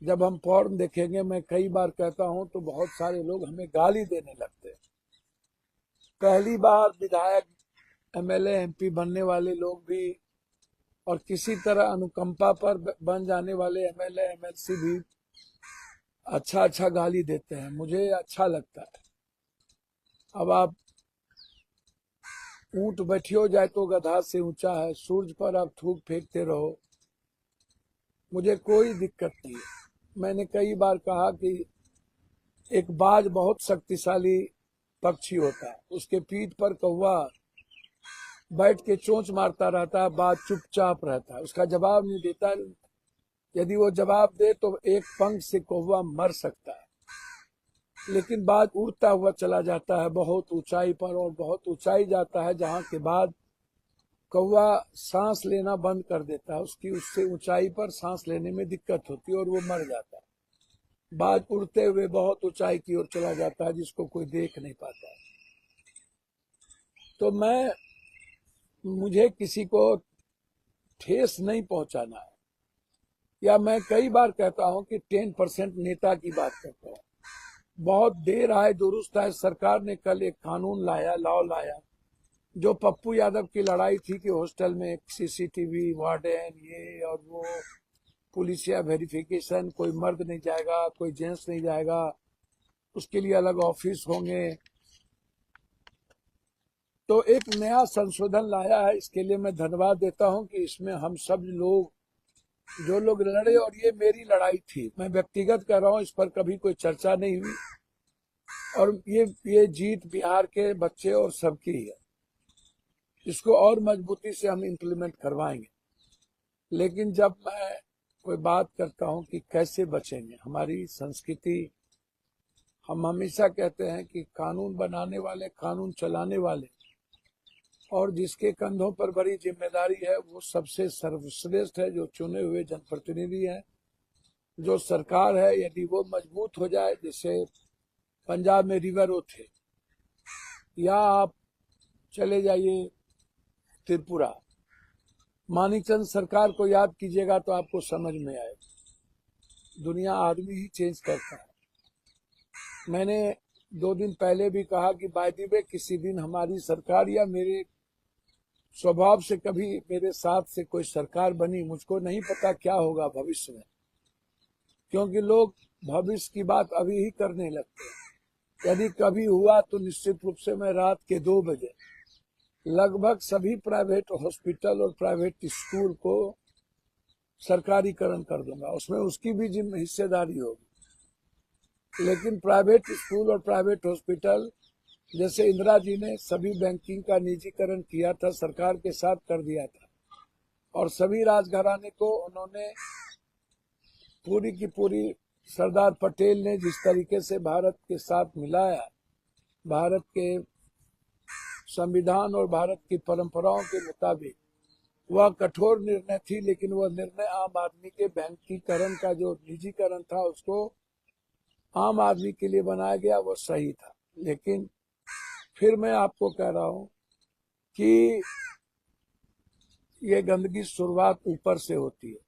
जब हम पॉर्न देखेंगे, मैं कई बार कहता हूं, तो बहुत सारे लोग हमें गाली देने लगते हैं। पहली बार विधायक, एमएलए, एमपी बनने वाले लोग भी, और किसी तरह अनुकंपा पर बन जाने वाले एमएलए, एमएलसी भी अच्छा अच्छा गाली देते हैं, मुझे अच्छा लगता है। अब आप ऊंट बैठियो जाए तो गधा से ऊंचा है, सूरज पर आप थूक फेंकते रहो, मुझे कोई दिक्कत नहीं है। मैंने कई बार कहा कि एक बाज बहुत शक्तिशाली पक्षी होता है, उसके पीठ पर कौवा बैठ के चोंच मारता रहता है, बाज चुपचाप रहता है, उसका जवाब नहीं देता। यदि वो जवाब दे तो एक पंख से कौवा मर सकता है, लेकिन बाज उड़ता हुआ चला जाता है बहुत ऊंचाई पर, और बहुत ऊंचाई जाता है जहां के बाद कौवा सांस लेना बंद कर देता है, उसकी उससे ऊंचाई पर सांस लेने में दिक्कत होती है और वो मर जाता है। बाज उड़ते हुए बहुत ऊंचाई की ओर चला जाता है, जिसको कोई देख नहीं पाता है। तो मुझे किसी को ठेस नहीं पहुंचाना है, या मैं कई बार कहता हूं कि 10% नेता की बात करता हूं। बहुत देर आए दुरुस्त आए, सरकार ने कल एक कानून लाया, लॉ लाया, जो पप्पू यादव की लड़ाई थी कि हॉस्टल में सीसीटीवी, वार्डन, ये और वो, पुलिसिया वेरिफिकेशन, कोई मर्द नहीं जाएगा, कोई जेंट्स नहीं जाएगा, उसके लिए अलग ऑफिस होंगे। तो एक नया संशोधन लाया है, इसके लिए मैं धन्यवाद देता हूं कि इसमें हम सब लोग, जो लोग लड़े, और ये मेरी लड़ाई थी, मैं व्यक्तिगत कर रहा हूं, इस पर कभी कोई चर्चा नहीं हुई, और ये जीत बिहार के बच्चे और सबकी है। इसको और मजबूती से हम इम्प्लीमेंट करवाएंगे। लेकिन जब मैं कोई बात करता हूं कि कैसे बचेंगे, हमारी संस्कृति, हम हमेशा कहते हैं कि कानून बनाने वाले, कानून चलाने वाले, और जिसके कंधों पर बड़ी जिम्मेदारी है, वो सबसे सर्वश्रेष्ठ है, जो चुने हुए जनप्रतिनिधि हैं, जो सरकार है। यदि वो मजबूत हो जाए, जैसे पंजाब में रिवर थे, या आप चले जाइए त्रिपुरा, मानिकचंद सरकार को याद कीजिएगा तो आपको समझ में आएगा। दुनिया आदमी ही चेंज करता है। मैंने 2 दिन पहले भी कहा कि बाय द वे, किसी दिन हमारी सरकार, या मेरे स्वभाव से कभी मेरे साथ से कोई सरकार बनी, मुझको नहीं पता क्या होगा भविष्य में, क्योंकि लोग भविष्य की बात अभी ही करने लगते हैं। यदि कभी हुआ तो निश्चित रूप से मैं रात के 2 बजे लगभग सभी प्राइवेट हॉस्पिटल और प्राइवेट स्कूल को सरकारीकरण कर दूंगा, उसमें उसकी भी हिस्सेदारी होगी। लेकिन प्राइवेट स्कूल और प्राइवेट हॉस्पिटल, जैसे इंदिरा जी ने सभी बैंकिंग का निजीकरण किया था, सरकार के साथ कर दिया था, और सभी राजघराने को उन्होंने पूरी की पूरी, सरदार पटेल ने जिस तरीके से भारत के साथ मिलाया, भारत के संविधान और भारत की परंपराओं के मुताबिक, वह कठोर निर्णय थी, लेकिन वह निर्णय आम आदमी के बैंकीकरण का जो निजीकरण था, उसको आम आदमी के लिए बनाया गया, वो सही था। लेकिन फिर मैं आपको कह रहा हूं कि ये गंदगी शुरुआत ऊपर से होती है।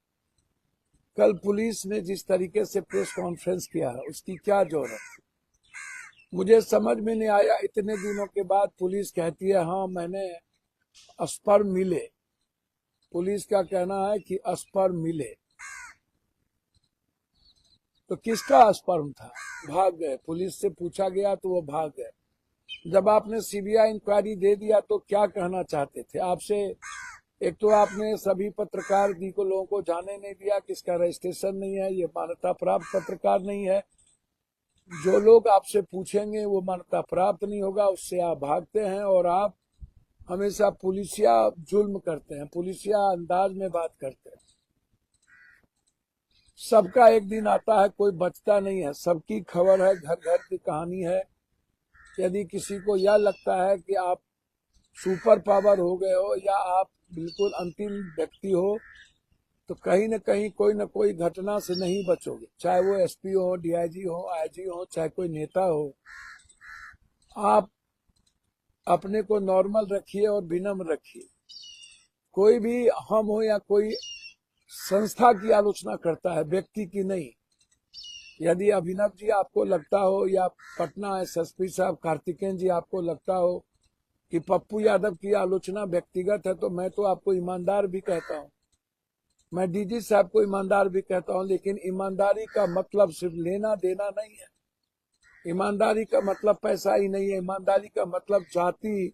कल पुलिस ने जिस तरीके से प्रेस कॉन्फ्रेंस किया है, उसकी क्या जरूरत? मुझे समझ में नहीं आया, इतने दिनों के बाद पुलिस कहती है हाँ मैंने स्पर्म मिले। पुलिस का कहना है कि स्पर्म मिले, तो किसका स्पर्म था? भाग गए, पुलिस से पूछा गया तो वो भाग गए। जब आपने सीबीआई इंक्वायरी दे दिया तो क्या कहना चाहते थे आपसे? एक तो आपने सभी पत्रकार जी को, लोगों को जाने नहीं दिया कि इसका रजिस्ट्रेशन नहीं है, ये मान्यता प्राप्त पत्रकार नहीं है। जो लोग आपसे पूछेंगे वो मान्यता प्राप्त नहीं होगा, उससे आप भागते हैं, और आप हमेशा पुलिसिया जुल्म करते हैं, पुलिसिया अंदाज में बात करते हैं। सबका एक दिन आता है, कोई बचता नहीं है, सबकी खबर है, घर घर की कहानी है। यदि किसी को यह लगता है कि आप सुपर पावर हो गए हो या आप बिल्कुल अंतिम व्यक्ति हो, तो कहीं न कहीं कोई न कोई घटना से नहीं बचोगे, चाहे वो एसपी हो, डीआईजी हो, आईजी हो, चाहे कोई नेता हो। आप अपने को नॉर्मल रखिए और विनम्र रखिए। कोई भी हम हो या कोई संस्था की आलोचना करता है, व्यक्ति की नहीं। यदि अभिनव जी आपको लगता हो या पटना एसएसपी साहब कार्तिकेयन जी आपको लगता हो कि पप्पू यादव की आलोचना व्यक्तिगत है, तो मैं तो आपको ईमानदार भी कहता हूँ, मैं डीजी साहब को ईमानदार भी कहता हूँ। लेकिन ईमानदारी का मतलब सिर्फ लेना देना नहीं है, ईमानदारी का मतलब पैसा ही नहीं है। ईमानदारी का मतलब जाति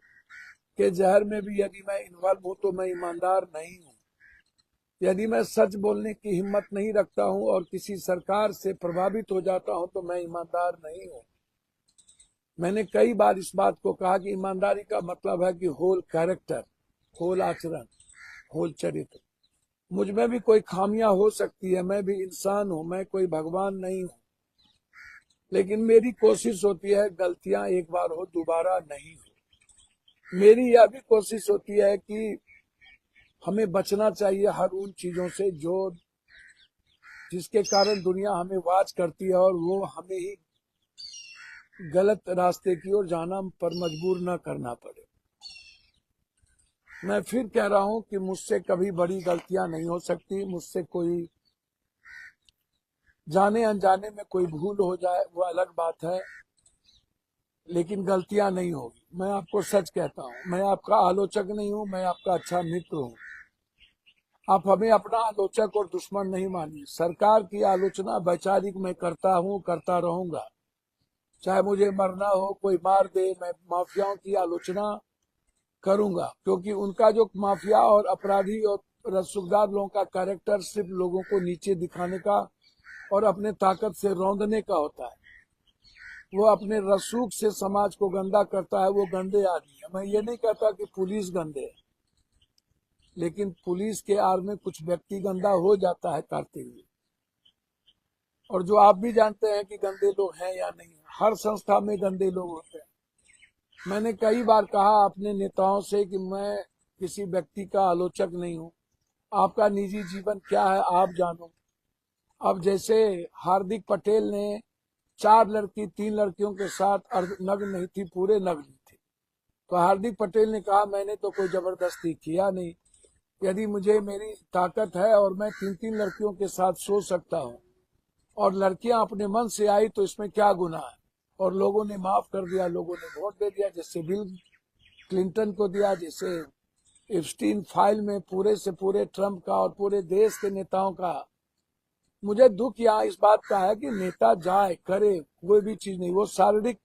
के जहर में भी यदि मैं इन्वॉल्व हूँ तो मैं ईमानदार नहीं हूँ। यदि मैं सच बोलने की हिम्मत नहीं रखता हूँ और किसी सरकार से प्रभावित हो जाता हूँ तो मैं ईमानदार नहीं हूँ। मैंने कई बार इस बात को कहा कि ईमानदारी का मतलब है कि होल कैरेक्टर, होल आचरण, होल चरित्र। मुझ में भी कोई खामियां हो सकती है, मैं भी इंसान हूं, मैं कोई भगवान नहीं हूं। लेकिन मेरी कोशिश होती है गलतियां एक बार हो, दोबारा नहीं हो। मेरी यह भी कोशिश होती है कि हमें बचना चाहिए हर उन चीजों से जो जिसके कारण दुनिया हमें वाच करती है और वो हमें ही गलत रास्ते की ओर जाना पर मजबूर न करना पड़े। मैं फिर कह रहा हूं कि मुझसे कभी बड़ी गलतियां नहीं हो सकती। मुझसे कोई जाने अनजाने में कोई भूल हो जाए वो अलग बात है, लेकिन गलतियां नहीं होगी। मैं आपको सच कहता हूं, मैं आपका आलोचक नहीं हूं, मैं आपका अच्छा मित्र हूं। आप हमें अपना आलोचक और दुश्मन नहीं मानिए। सरकार की आलोचना वैचारिक मैं करता हूं, करता रहूंगा, चाहे मुझे मरना हो, कोई मार दे, मैं माफियाओं की आलोचना करूंगा। क्योंकि उनका जो माफिया और अपराधी और रसूखदार लोगों का कैरेक्टर सिर्फ लोगों को नीचे दिखाने का और अपने ताकत से रौंदने का होता है। वो अपने रसूख से समाज को गंदा करता है, वो गंदे आदमी है। मैं ये नहीं कहता कि पुलिस गंदे है, लेकिन पुलिस के आड़ में कुछ व्यक्ति गंदा हो जाता है करते हुए। और जो आप भी जानते हैं कि गंदे लोग हैं या नहीं, हर संस्था में गंदे लोग होते हैं। मैंने कई बार कहा अपने नेताओं से कि मैं किसी व्यक्ति का आलोचक नहीं हूं, आपका निजी जीवन क्या है आप जानो। अब जैसे हार्दिक पटेल ने 4 लड़की 3 लड़कियों के साथ नग्न नहीं थी, पूरे नग्न थी, तो हार्दिक पटेल ने कहा मैंने तो कोई जबरदस्ती किया नहीं। यदि मुझे मेरी ताकत है और मैं 3-3 लड़कियों के साथ सो सकता हूँ और लड़कियां अपने मन से आई तो इसमें क्या गुनाह है। और लोगों ने माफ कर दिया, लोगों ने वोट दे दिया, जैसे बिल क्लिंटन को दिया, जैसे एप्स्टीन फाइल में पूरे से पूरे ट्रंप का और पूरे देश के नेताओं का। मुझे दुख यहाँ इस बात का है कि नेता जाए करे कोई भी चीज नहीं, वो शारीरिक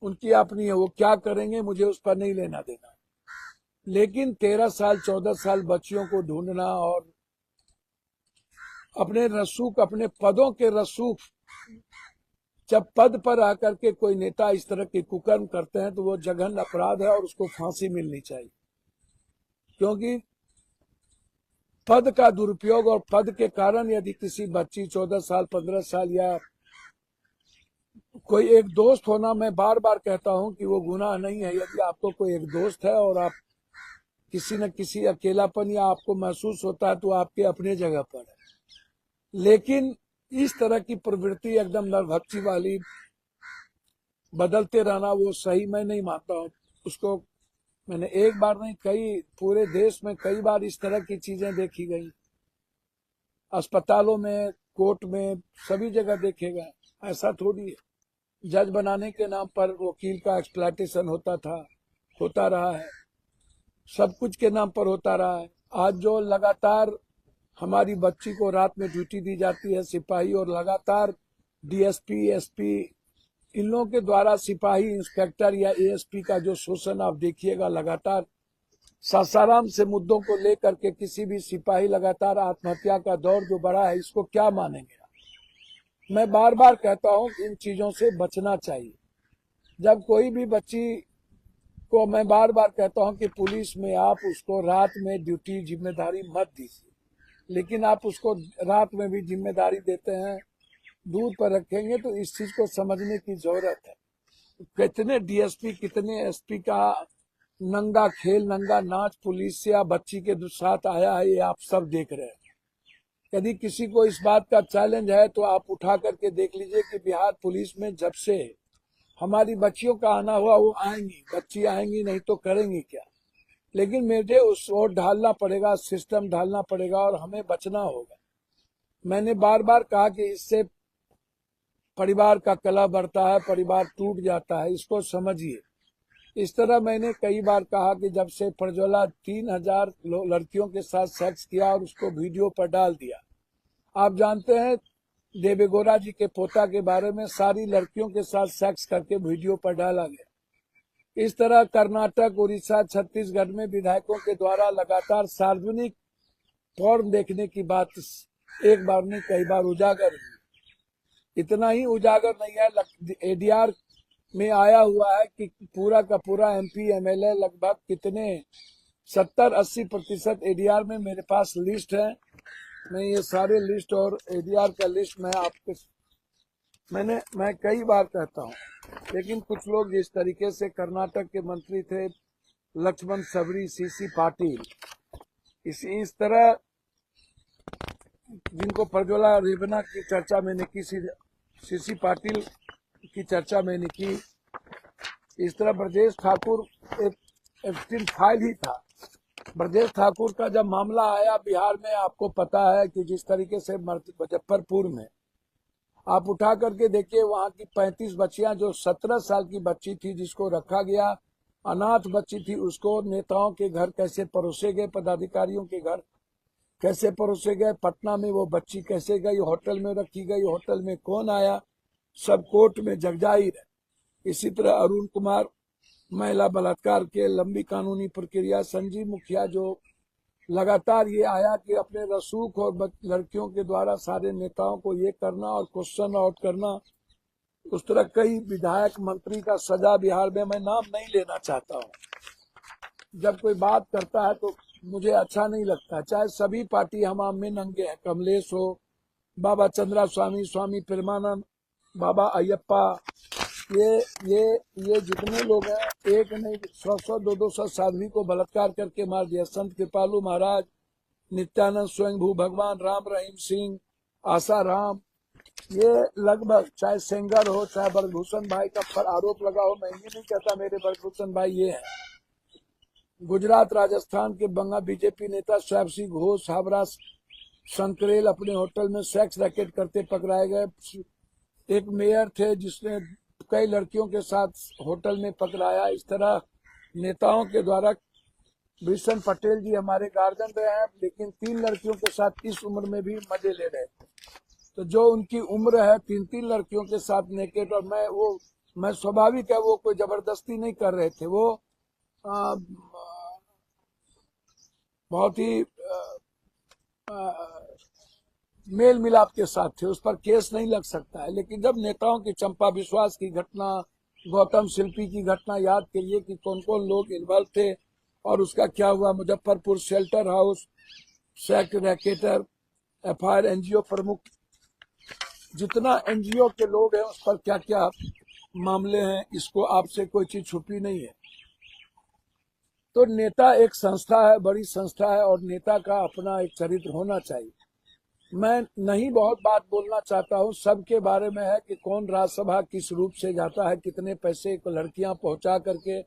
उनकी अपनी है, वो क्या करेंगे मुझे उस पर नहीं लेना देना। लेकिन 13 साल 14 साल बच्चियों को ढूंढना और अपने रसूख, अपने पदों के रसूख, जब पद पर आकर के कोई नेता इस तरह के कुकर्म करते हैं तो वो जघन्य अपराध है और उसको फांसी मिलनी चाहिए। क्योंकि पद का दुरुपयोग और पद के कारण यदि किसी बच्ची 14 साल 15 साल या कोई एक दोस्त होना, मैं बार बार कहता हूं कि वो गुनाह नहीं है। यदि आपको कोई एक दोस्त है और आप किसी न किसी अकेलापन या आपको महसूस होता है तो आपके अपने जगह पर है। लेकिन इस तरह की प्रवृत्ति एकदम नरभक्षी वाली बदलते रहना वो सही मैं नहीं मानता हूँ। उसको मैंने एक बार नहीं, कई पूरे देश में कई बार इस तरह की चीजें देखी गई, अस्पतालों में, कोर्ट में, सभी जगह देखे गए। ऐसा थोड़ी है, जज बनाने के नाम पर वकील का एक्सप्लॉयटेशन होता रहा है, सब कुछ के नाम पर होता रहा है। आज जो लगातार हमारी बच्ची को रात में ड्यूटी दी जाती है सिपाही, और लगातार डीएसपी एसपी इन लोगों के द्वारा सिपाही इंस्पेक्टर या एएसपी का जो शोषण आप देखिएगा लगातार, सासाराम से मुद्दों को लेकर के किसी भी सिपाही लगातार आत्महत्या का दौर जो बढ़ा है, इसको क्या मानेंगे। मैं बार बार कहता हूं इन चीजों से बचना चाहिए। जब कोई भी बच्ची उसको मैं बार बार कहता हूं कि पुलिस में आप उसको रात में ड्यूटी जिम्मेदारी मत दीजिए, लेकिन आप उसको रात में भी जिम्मेदारी देते हैं, दूर पर रखेंगे तो इस चीज को समझने की जरूरत है। कितने डीएसपी कितने एसपी का नंगा खेल नंगा नाच पुलिस या बच्ची के साथ आया है, ये आप सब देख रहे हैं। यदि किसी को इस बात का चैलेंज है तो आप उठा करके देख लीजिए कि बिहार पुलिस में जब से हमारी बच्चियों का आना हुआ, वो आएंगी, बच्ची आएंगी, नहीं तो करेंगी क्या। लेकिन मुझे उस ओर ढालना पड़ेगा, सिस्टम ढालना पड़ेगा और हमें बचना होगा। मैंने बार बार कहा कि इससे परिवार का कलह बढ़ता है, परिवार टूट जाता है, इसको समझिए। इस तरह मैंने कई बार कहा कि जब से प्रज्वला 3000 लड़कियों के साथ सेक्स किया और उसको वीडियो पर डाल दिया। आप जानते हैं देवेगौड़ा जी के पोता के बारे में, सारी लड़कियों के साथ सेक्स करके वीडियो पर डाला गया। इस तरह कर्नाटक, उड़ीसा, छत्तीसगढ़ में विधायकों के द्वारा लगातार सार्वजनिक पॉर्न देखने की बात एक बार नहीं कई बार उजागर हुई। इतना ही उजागर नहीं है, एडीआर में आया हुआ है कि पूरा का पूरा एमपी एमएलए लगभग कितने 70-80% एडीआर में मेरे पास लिस्ट है। मैं ये सारे लिस्ट और एडीआर का लिस्ट मैं कई बार कहता हूँ, लेकिन कुछ लोग जिस तरीके से कर्नाटक के मंत्री थे लक्ष्मण सबरी, सीसी पाटिल, इस तरह जिनको प्रज्वला रेवन्ना की चर्चा मैंने की, सीसी पाटिल की चर्चा मैंने की, इस तरह ब्रजेश ठाकुर एक एब्स्टिन फाइल ही था। ब्रजेश ठाकुर का जब मामला आया बिहार में, आपको पता है कि जिस तरीके से मुजफ्फरपुर में आप उठा करके देखिए, वहां की 35 बच्चियां, जो 17 साल की बच्ची थी जिसको रखा गया, अनाथ बच्ची थी, उसको नेताओं के घर कैसे परोसे गए, पदाधिकारियों के घर कैसे परोसे गए, पटना में वो बच्ची कैसे गई, होटल में रखी गई, होटल में कौन आया, सब कोर्ट में जगजाहिर है। इसी तरह अरुण कुमार महिला बलात्कार के लंबी कानूनी प्रक्रिया, संजीव मुखिया, जो लगातार ये आया कि अपने रसूख और लड़कियों के द्वारा सारे नेताओं को ये करना और क्वेश्चन आउट करना, उस तरह कई विधायक मंत्री का सजा बिहार में, मैं नाम नहीं लेना चाहता हूँ। जब कोई बात करता है तो मुझे अच्छा नहीं लगता, चाहे सभी पार्टी हम में नंगे हैं, कमलेश हो, बाबा चंद्रा स्वामी, स्वामी प्रेमानंद, बाबा अयप्पा, ये जितने लोग हैं, एक नहीं 100 200 साध्वी को बलात्कार करके मार दिया। संत कृपालू महाराज, नित्यानंद स्वयंभू भगवान, राम रहीम सिंह, आशा राम, ये लगभग, चाहे सेंगर हो, चाहे बरभूषण भाई का पर आरोप लगा हो, मैं ये नहीं कहता मेरे बरभूषण भाई ये है। गुजरात राजस्थान के बंगा बीजेपी नेता साहब सिंह घोष, हावड़ा संकरेल अपने होटल में सेक्स रैकेट करते पकड़ाए गए। एक मेयर थे जिसने कई लड़कियों के साथ होटल में पकड़ाया। इस तरह नेताओं के द्वारा, भीषण पटेल जी हमारे गार्जियन रहे हैं, लेकिन 3 लड़कियों के साथ इस उम्र में भी मजे ले रहे थे। तो जो उनकी उम्र है 3 लड़कियों के साथ नेकेट, और मैं स्वाभाविक है, वो कोई जबरदस्ती नहीं कर रहे थे, वो बहुत ही मेल मिलाप के साथ थे, उस पर केस नहीं लग सकता है। लेकिन जब नेताओं की, चंपा विश्वास की घटना, गौतम शिल्पी की घटना याद करिए कि कौन कौन लोग इन्वॉल्व थे और उसका क्या हुआ। Muzaffarpur shelter house, sex racketeer, FIR NGO प्रमुख, जितना एनजीओ के लोग हैं उस पर क्या क्या मामले हैं, इसको आपसे कोई चीज छुपी नहीं है। तो नेता एक संस्था है, बड़ी संस्था है, और नेता का अपना एक चरित्र होना चाहिए। मैं नहीं बहुत बात बोलना चाहता हूँ, सबके बारे में है कि कौन राज्यसभा किस रूप से जाता है, कितने पैसे को लड़कियां पहुंचा करके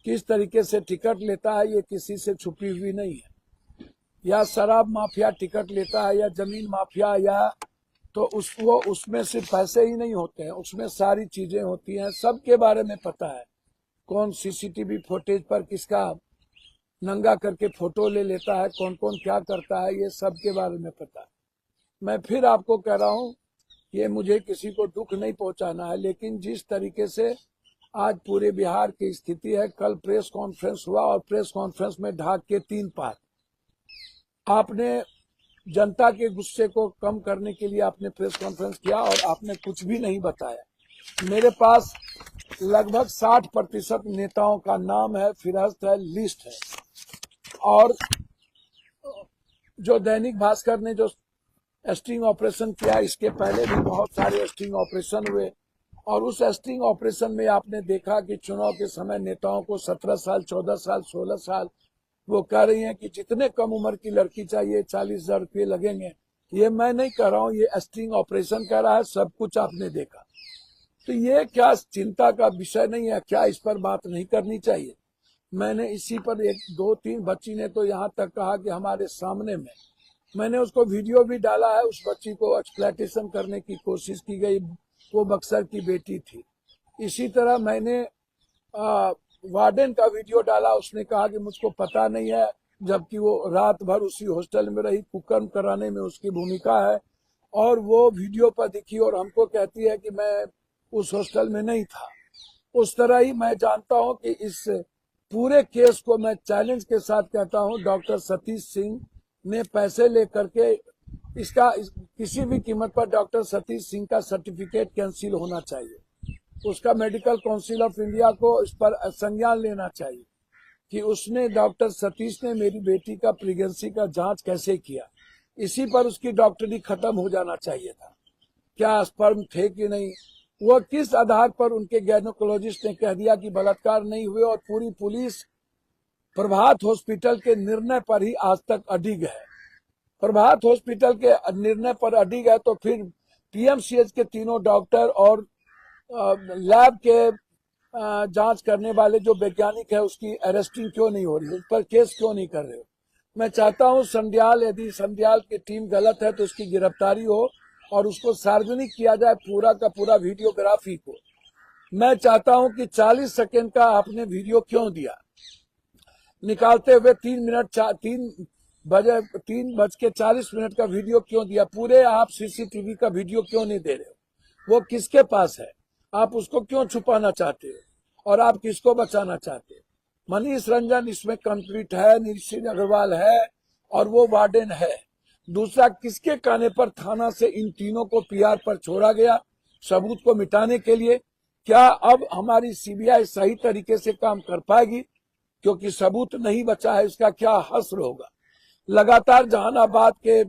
किस तरीके से टिकट लेता है, ये किसी से छुपी हुई नहीं है। या शराब माफिया टिकट लेता है, या जमीन माफिया, या तो उसमें सिर्फ पैसे ही नहीं होते हैं, उसमें सारी चीजें होती हैं, सबके बारे में पता है। कौन सीसीटीवी फुटेज पर किसका नंगा करके फोटो ले लेता है, कौन कौन क्या करता है, ये सब के बारे में पता है। मैं फिर आपको कह रहा हूँ, ये मुझे किसी को दुख नहीं पहुंचाना है, लेकिन जिस तरीके से आज पूरे बिहार की स्थिति है, कल प्रेस कॉन्फ्रेंस हुआ और प्रेस कॉन्फ्रेंस में ढाक के 3 पार, आपने जनता के गुस्से को कम करने के लिए आपने प्रेस कॉन्फ्रेंस किया और आपने कुछ भी नहीं बताया। मेरे पास लगभग 60% नेताओं का नाम है, फिरहस्त है, लिस्ट है। और जो दैनिक भास्कर ने जो स्टिंग ऑपरेशन किया, इसके पहले भी बहुत सारे स्टिंग ऑपरेशन हुए। और उस स्टिंग ऑपरेशन में आपने देखा कि चुनाव के समय नेताओं को 17 साल, 14 साल, 16 साल वो कह रही हैं कि जितने कम उम्र की लड़की चाहिए 40,000 रुपये लगेंगे। ये मैं नहीं कह रहा हूं, ये स्टिंग ऑपरेशन कर रहा है, सब कुछ आपने देखा। तो ये क्या चिंता का विषय नहीं है? क्या इस पर बात नहीं करनी चाहिए? मैंने इसी पर एक 2-3 बच्ची ने तो यहाँ तक कहा कि हमारे सामने में, मैंने उसको वीडियो भी डाला है, उस बच्ची को एक्सप्लॉइटेशन करने की कोशिश की गई, वो बक्सर की बेटी थी। इसी तरह मैंने वार्डन का वीडियो डाला, उसने कहा कि मुझको पता नहीं है, जबकि वो रात भर उसी हॉस्टल में रही, कुकर्म कराने में उसकी भूमिका है। और वो वीडियो पर दिखी और हमको कहती है कि मैं उस हॉस्टल में नहीं था। उस तरह ही मैं जानता हूं कि इस पूरे केस को मैं चैलेंज के साथ कहता हूं, डॉक्टर सतीश सिंह ने पैसे लेकर के किसी भी कीमत पर डॉक्टर सतीश सिंह का सर्टिफिकेट कैंसिल होना चाहिए। उसका मेडिकल काउंसिल ऑफ इंडिया को इस पर संज्ञान लेना चाहिए कि उसने, डॉक्टर सतीश ने मेरी बेटी का प्रेगनेंसी का जांच कैसे किया। इसी पर उसकी डॉक्टरी खत्म हो जाना चाहिए था। क्या स्पर्म थे कि नहीं, वो किस आधार पर उनके गायनोकोलॉजिस्ट ने कह दिया कि बलात्कार नहीं हुए, और पूरी पुलिस प्रभात हॉस्पिटल के निर्णय पर ही आज तक अडिग है। प्रभात हॉस्पिटल के निर्णय पर अडिग है, तो फिर पीएमसीएच के तीनों डॉक्टर और लैब के जांच करने वाले जो वैज्ञानिक है, उसकी अरेस्टिंग क्यों नहीं हो रही, उस पर केस क्यों नहीं कर रहे हो? मैं चाहता हूं संध्याल, यदि संध्याल की टीम गलत है तो उसकी गिरफ्तारी हो और उसको सार्वजनिक किया जाए, पूरा का पूरा वीडियोग्राफी को। मैं चाहता हूं कि 40 सेकेंड का आपने वीडियो क्यों दिया, निकालते हुए 3:40 का वीडियो क्यों दिया? पूरे आप सीसीटीवी का वीडियो क्यों नहीं दे रहे हो? वो किसके पास है? आप उसको क्यों छुपाना चाहते हो? और आप किसको बचाना चाहते हो? मनीष रंजन इसमें कंप्लीट है, निश्चित अग्रवाल है, और वो वार्डन है। दूसरा, किसके कहने पर थाना से इन तीनों को पीआर पर छोड़ा गया? सबूत को मिटाने के लिए। क्या अब हमारी सीबीआई सही तरीके से काम कर पाएगी? क्योंकि सबूत नहीं बचा है, इसका क्या हश्र होगा? लगातार जहानाबाद के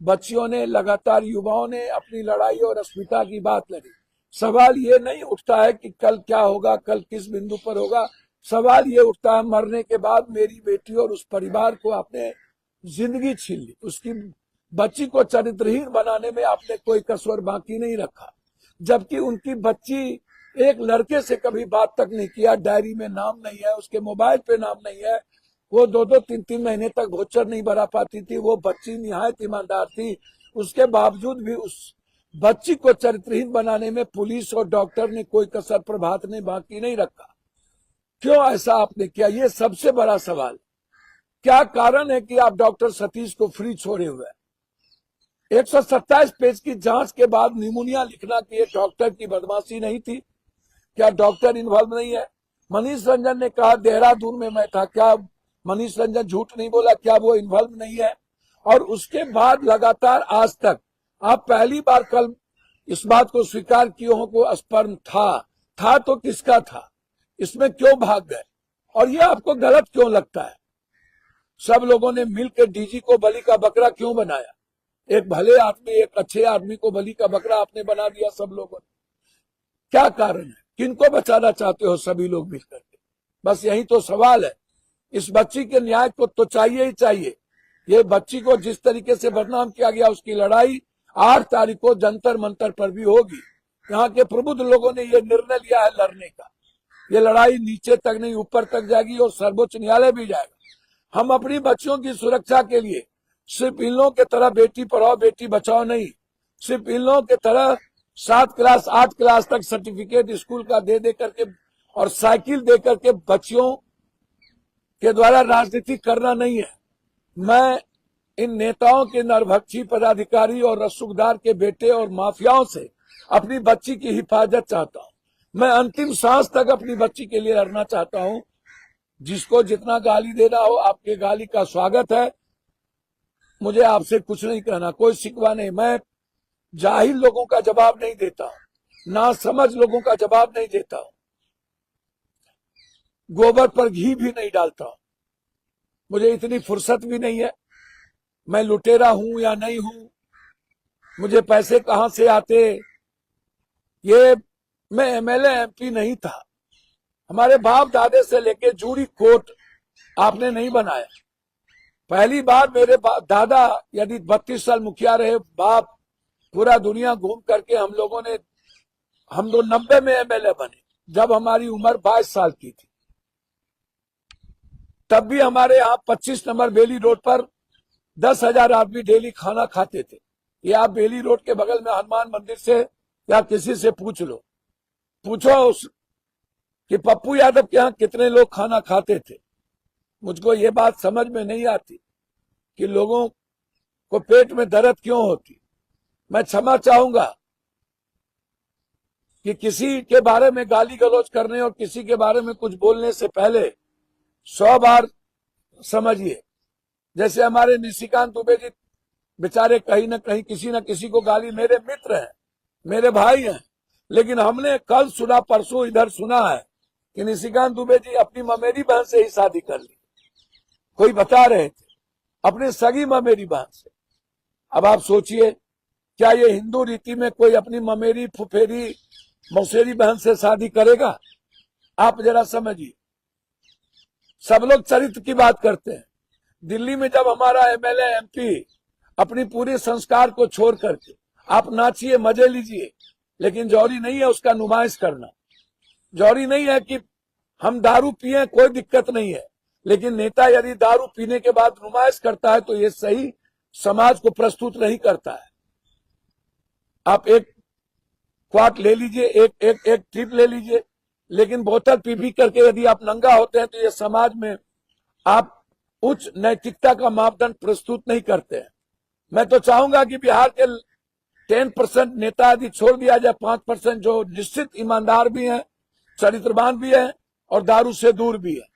बच्चियों ने, लगातार युवाओं ने अपनी लड़ाई और अस्मिता की बात लड़ी। सवाल ये नहीं उठता है कि कल क्या होगा, कल किस बिंदु पर होगा। सवाल ये उठता है, मरने के बाद मेरी बेटी और उस परिवार को आपने जिंदगी छीन ली, उसकी बच्ची को चरित्रहीन बनाने में आपने कोई कसर बाकी नहीं रखा। जबकि उनकी बच्ची एक लड़के से कभी बात तक नहीं किया, डायरी में नाम नहीं है, उसके मोबाइल पे नाम नहीं है, वो 2-2, 3-3 महीने तक भोजन नहीं भरा पाती थी। वो बच्ची निहायत ईमानदार थी, उसके बावजूद भी उस बच्ची को चरित्रहीन बनाने में पुलिस और डॉक्टर ने कोई कसर प्रभात ने बाकी नहीं रखा। क्यों ऐसा आपने किया? ये सबसे बड़ा सवाल। क्या कारण है कि आप डॉक्टर सतीश को फ्री छोड़े हुए? 127 पेज की जांच के बाद निमोनिया लिखना कि ये डॉक्टर की बदमाशी नहीं थी? क्या डॉक्टर इन्वॉल्व नहीं है? मनीष रंजन ने कहा देहरादून में मैं था, क्या मनीष रंजन झूठ नहीं बोला? क्या वो इन्वॉल्व नहीं है? और उसके बाद लगातार आज तक आप पहली बार कल इस बात को स्वीकार किए हो को स्पर्म था तो किसका था? इसमें क्यों भाग गए? और ये आपको गलत क्यों लगता है? सब लोगों ने मिलकर डीजी को बलि का बकरा क्यों बनाया? एक भले आदमी, एक अच्छे आदमी को बलि का बकरा आपने बना दिया सब लोगों ने। क्या कारण है? किनको बचाना चाहते हो सभी लोग मिलकर के? बस यही तो सवाल है। इस बच्ची के न्याय को तो चाहिए ही चाहिए। ये बच्ची को जिस तरीके से बदनाम किया गया, उसकी लड़ाई 8 तारीख को जंतर मंतर पर भी होगी। यहाँ के प्रबुद्ध लोगों ने ये निर्णय लिया है लड़ने का। ये लड़ाई नीचे तक नहीं, ऊपर तक जाएगी और सर्वोच्च न्यायालय भी जाएगा। हम अपनी बच्चियों की सुरक्षा के लिए सिर्फ इन लोगों के तरह बेटी पढ़ाओ बेटी बचाओ नहीं, सिर्फ इन लोगों के तरह 7 क्लास 8 क्लास तक सर्टिफिकेट स्कूल का दे करके और साइकिल दे करके बच्चियों के द्वारा राजनीति करना नहीं है। मैं इन नेताओं के नरभक्षी पदाधिकारी और रसूखदार के बेटे और माफियाओं से अपनी बच्ची की हिफाजत चाहता हूं। मैं अंतिम सांस तक अपनी बच्ची के लिए लड़ना चाहता हूं। जिसको जितना गाली देना हो, आपके गाली का स्वागत है। मुझे आपसे कुछ नहीं कहना, कोई शिकवा नहीं। मैं जाहिल लोगों का जवाब नहीं देता हूं, ना समझ लोगों का जवाब नहीं देता हूं। गोबर पर घी भी नहीं डालता हूं। मुझे इतनी फुर्सत भी नहीं है। मैं लुटेरा हूं या नहीं हूं, मुझे पैसे कहां से आते, ये मैं एमएलए एमपी नहीं था। हमारे बाप दादे से लेके जूरी कोट आपने नहीं बनाया। पहली बार मेरे दादा यदि 32 साल मुखिया रहे, बाप पूरा दुनिया घूम करके हम लोग 90 में एमएलए बने, जब हमारी उम्र 22 साल की थी। तब भी हमारे यहाँ 25 नंबर बेली रोड पर 10,000 आदमी डेली खाना खाते थे। ये आप बेली रोड के बगल में हनुमान मंदिर से या किसी से पूछो कि पप्पू यादव के यहाँ कितने लोग खाना खाते थे। मुझको ये बात समझ में नहीं आती कि लोगों को पेट में दर्द क्यों होती। मैं क्षमा चाहूंगा कि किसी के बारे में गाली गलौज करने और किसी के बारे में कुछ बोलने से पहले 100 बार समझिए। जैसे हमारे निशिकांत दुबे जी बेचारे कहीं न कहीं किसी न किसी को गाली, मेरे मित्र हैं, मेरे भाई हैं, लेकिन हमने कल सुना, परसों इधर सुना है कि निशिकांत दुबे जी अपनी ममेरी बहन से ही शादी कर ली। कोई बता रहे थे अपनी सगी ममेरी बहन से। अब आप सोचिए, क्या ये हिंदू रीति में कोई अपनी ममेरी, फुफेरी, मौसेरी बहन से शादी करेगा? आप जरा समझिए। सब लोग चरित्र की बात करते हैं। दिल्ली में जब हमारा एमएलए एमपी अपनी पूरे संस्कार को छोड़ करके, आप नाचिए, मजे लीजिए, लेकिन जौहरी नहीं है उसका नुमाइश करना। जौहरी नहीं है कि हम दारू पिए, कोई दिक्कत नहीं है, लेकिन नेता यदि दारू पीने के बाद नुमाइश करता है तो ये सही समाज को प्रस्तुत नहीं करता है। आप एक क्वाट ले लीजिए, एक ट्रिप ले लीजिए, लेकिन बोतल पी करके यदि आप नंगा होते हैं तो ये समाज में आप उच्च नैतिकता का मापदंड प्रस्तुत नहीं करते हैं। मैं तो चाहूंगा कि बिहार के 10% नेता यदि छोड़ दिया जाए, 5% जो निश्चित ईमानदार भी हैं, चरित्रवान भी हैं और दारू से दूर भी है,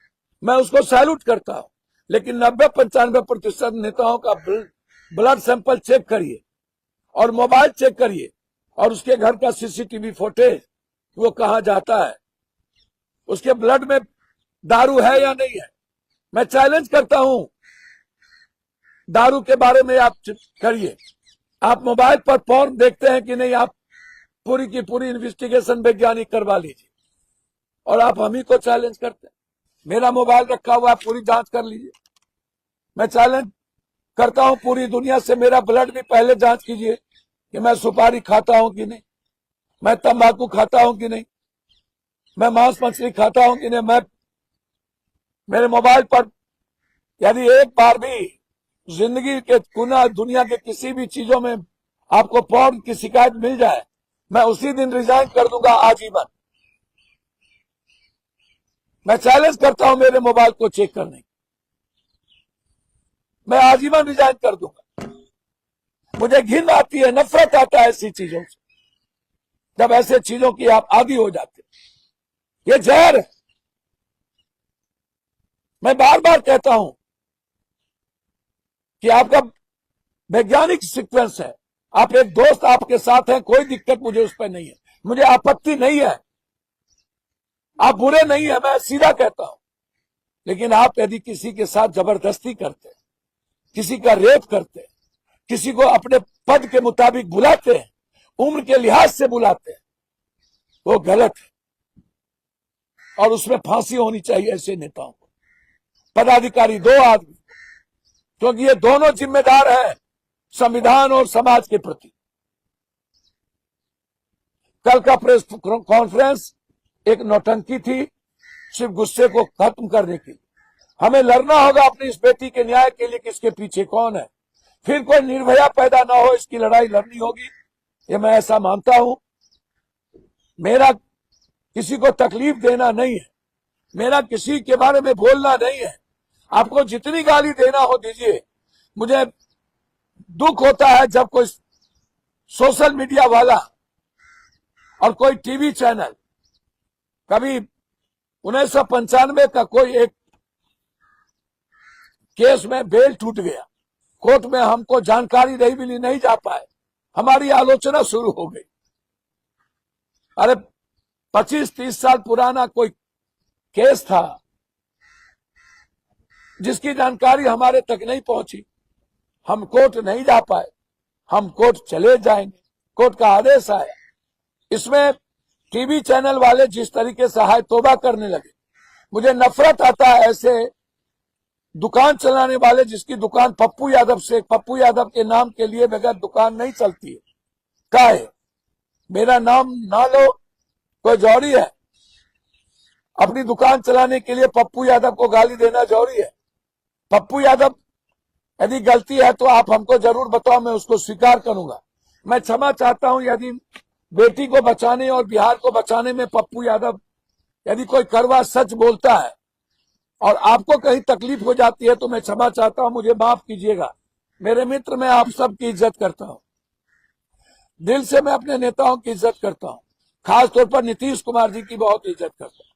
मैं उसको सैल्यूट करता हूं। लेकिन 90-95% नेताओं का ब्लड सैंपल चेक करिए और मोबाइल चेक करिए और उसके घर का सीसीटीवी फुटेज, वो कहां जाता है, उसके ब्लड में दारू है या नहीं है। मैं चैलेंज करता हूं, दारू के बारे में आप करिए। आप मोबाइल पर पॉर्न देखते हैं कि नहीं, आप पूरी की पूरी इन्वेस्टिगेशन वैज्ञानिक करवा लीजिए। और आप हम ही को चैलेंज करते हैं। मेरा मोबाइल रखा हुआ है, पूरी जांच कर लीजिए। मैं चैलेंज करता हूं पूरी दुनिया से, मेरा ब्लड भी पहले जांच कीजिए कि मैं सुपारी खाता हूं कि नहीं, मैं तंबाकू खाता हूं कि नहीं, मैं मांस मछली खाता हूं कि नहीं। मैं मेरे मोबाइल पर यदि एक बार भी जिंदगी के गुना दुनिया के किसी भी चीजों में आपको पॉर्न की शिकायत मिल जाए, मैं उसी दिन रिजाइन कर दूंगा आजीवन। मैं चैलेंज करता हूं मेरे मोबाइल को चेक करने, मैं आजीवन रिजाइन कर दूंगा। मुझे घिन आती है, नफरत आता है ऐसी चीजों से, जब ऐसे चीजों की आप आदी हो जाते। ये जहर है। मैं बार बार कहता हूं कि आपका वैज्ञानिक सीक्वेंस है, आप एक दोस्त आपके साथ हैं, कोई दिक्कत मुझे उस पर नहीं है, मुझे आपत्ति नहीं है, आप बुरे नहीं है, मैं सीधा कहता हूं। लेकिन आप यदि किसी के साथ जबरदस्ती करते हैं, किसी का रेप करते हैं, किसी को अपने पद के मुताबिक बुलाते हैं, उम्र के लिहाज से बुलाते हैं, वो गलत है और उसमें फांसी होनी चाहिए ऐसे नेताओं को, पदाधिकारी, 2 आदमी, क्योंकि ये दोनों जिम्मेदार हैं संविधान और समाज के प्रति। कल का प्रेस कॉन्फ्रेंस एक नौटंकी थी, सिर्फ गुस्से को खत्म करने के लिए। हमें लड़ना होगा अपनी इस बेटी के न्याय के लिए, किसके पीछे कौन है, फिर कोई निर्भया पैदा ना हो, इसकी लड़ाई लड़नी होगी, ये मैं ऐसा मानता हूं। मेरा किसी को तकलीफ देना नहीं है, मेरा किसी के बारे में बोलना नहीं है। आपको जितनी गाली देना हो दीजिए। मुझे दुख होता है जब कोई सोशल मीडिया वाला और कोई टीवी चैनल, कभी 1995 का कोई एक केस में बेल टूट गया, कोर्ट में हमको जानकारी नहीं मिली, नहीं जा पाए, हमारी आलोचना शुरू हो गई। अरे 25-30 साल पुराना कोई केस था, जिसकी जानकारी हमारे तक नहीं पहुंची। हम कोर्ट नहीं जा पाए, हम कोर्ट चले जाएंगे, कोर्ट का आदेश आया। इसमें टीवी चैनल वाले जिस तरीके से हाय तौबा करने लगे, मुझे नफरत आता है ऐसे दुकान चलाने वाले जिसकी दुकान पप्पू यादव के नाम के लिए बगैर दुकान नहीं चलती है। क्या है, मेरा नाम ना लो, कोई जौहरी है? अपनी दुकान चलाने के लिए पप्पू यादव को गाली देना जौहरी है? पप्पू यादव यदि गलती है तो आप हमको जरूर बताओ, मैं उसको स्वीकार करूंगा। मैं क्षमा चाहता हूं यदि बेटी को बचाने और बिहार को बचाने में पप्पू यादव यदि कोई कड़वा सच बोलता है और आपको कहीं तकलीफ हो जाती है तो मैं क्षमा चाहता हूं, मुझे माफ कीजिएगा। मेरे मित्र, मैं आप सबकी इज्जत करता हूं, दिल से मैं अपने नेताओं की इज्जत करता हूं, खासतौर पर नीतीश कुमार जी की बहुत इज्जत करता हूं।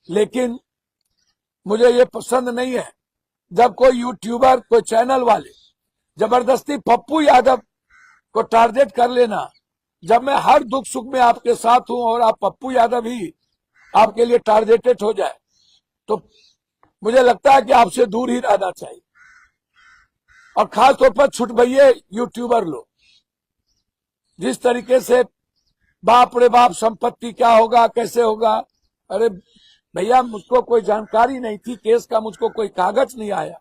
लेकिन मुझे ये पसंद नहीं है जब कोई यूट्यूबर, कोई चैनल वाले जबरदस्ती पप्पू यादव को टारगेट कर लेना। जब मैं हर दुख सुख में आपके साथ हूं और आप पप्पू यादव ही आपके लिए टारगेटेड हो जाए तो मुझे लगता है कि आपसे दूर ही रहना चाहिए। और खासतौर पर छुटभइये यूट्यूबर लोग जिस तरीके से बाप रे बाप संपत्ति क्या होगा, कैसे होगा, अरे भैया मुझको कोई जानकारी नहीं थी केस का, मुझको कोई कागज नहीं आया,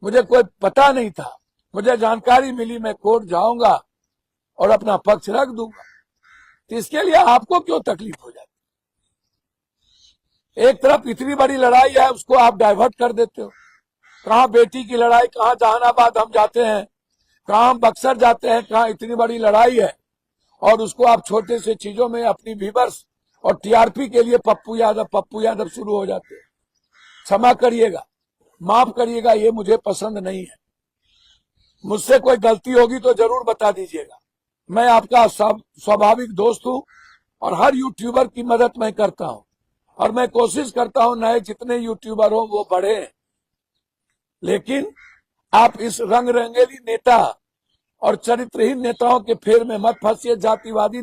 मुझे कोई पता नहीं था, मुझे जानकारी मिली, मैं कोर्ट जाऊंगा और अपना पक्ष रख दूंगा। तो इसके लिए आपको क्यों तकलीफ हो जाती? एक तरफ इतनी बड़ी लड़ाई है, उसको आप डाइवर्ट कर देते हो। कहां बेटी की लड़ाई, कहां जहानाबाद हम जाते हैं, कहां हम बक्सर जाते हैं, कहां इतनी बड़ी लड़ाई है और उसको आप छोटे से चीजों में अपनी व्यूअर्स और टीआरपी के लिए पप्पू यादव शुरू हो जाते हैं। क्षमा करिएगा, माफ करिएगा, ये मुझे पसंद नहीं है। मुझसे कोई गलती होगी तो जरूर बता दीजिएगा। मैं आपका स्वाभाविक दोस्त हूं और हर यूट्यूबर की मदद मैं करता हूं और मैं कोशिश करता हूं नए जितने यूट्यूबर हो वो बढ़े। लेकिन आप इस रंग रंगेली नेता और चरित्रहीन नेताओं के फेर में मत फंसिए, जातिवादी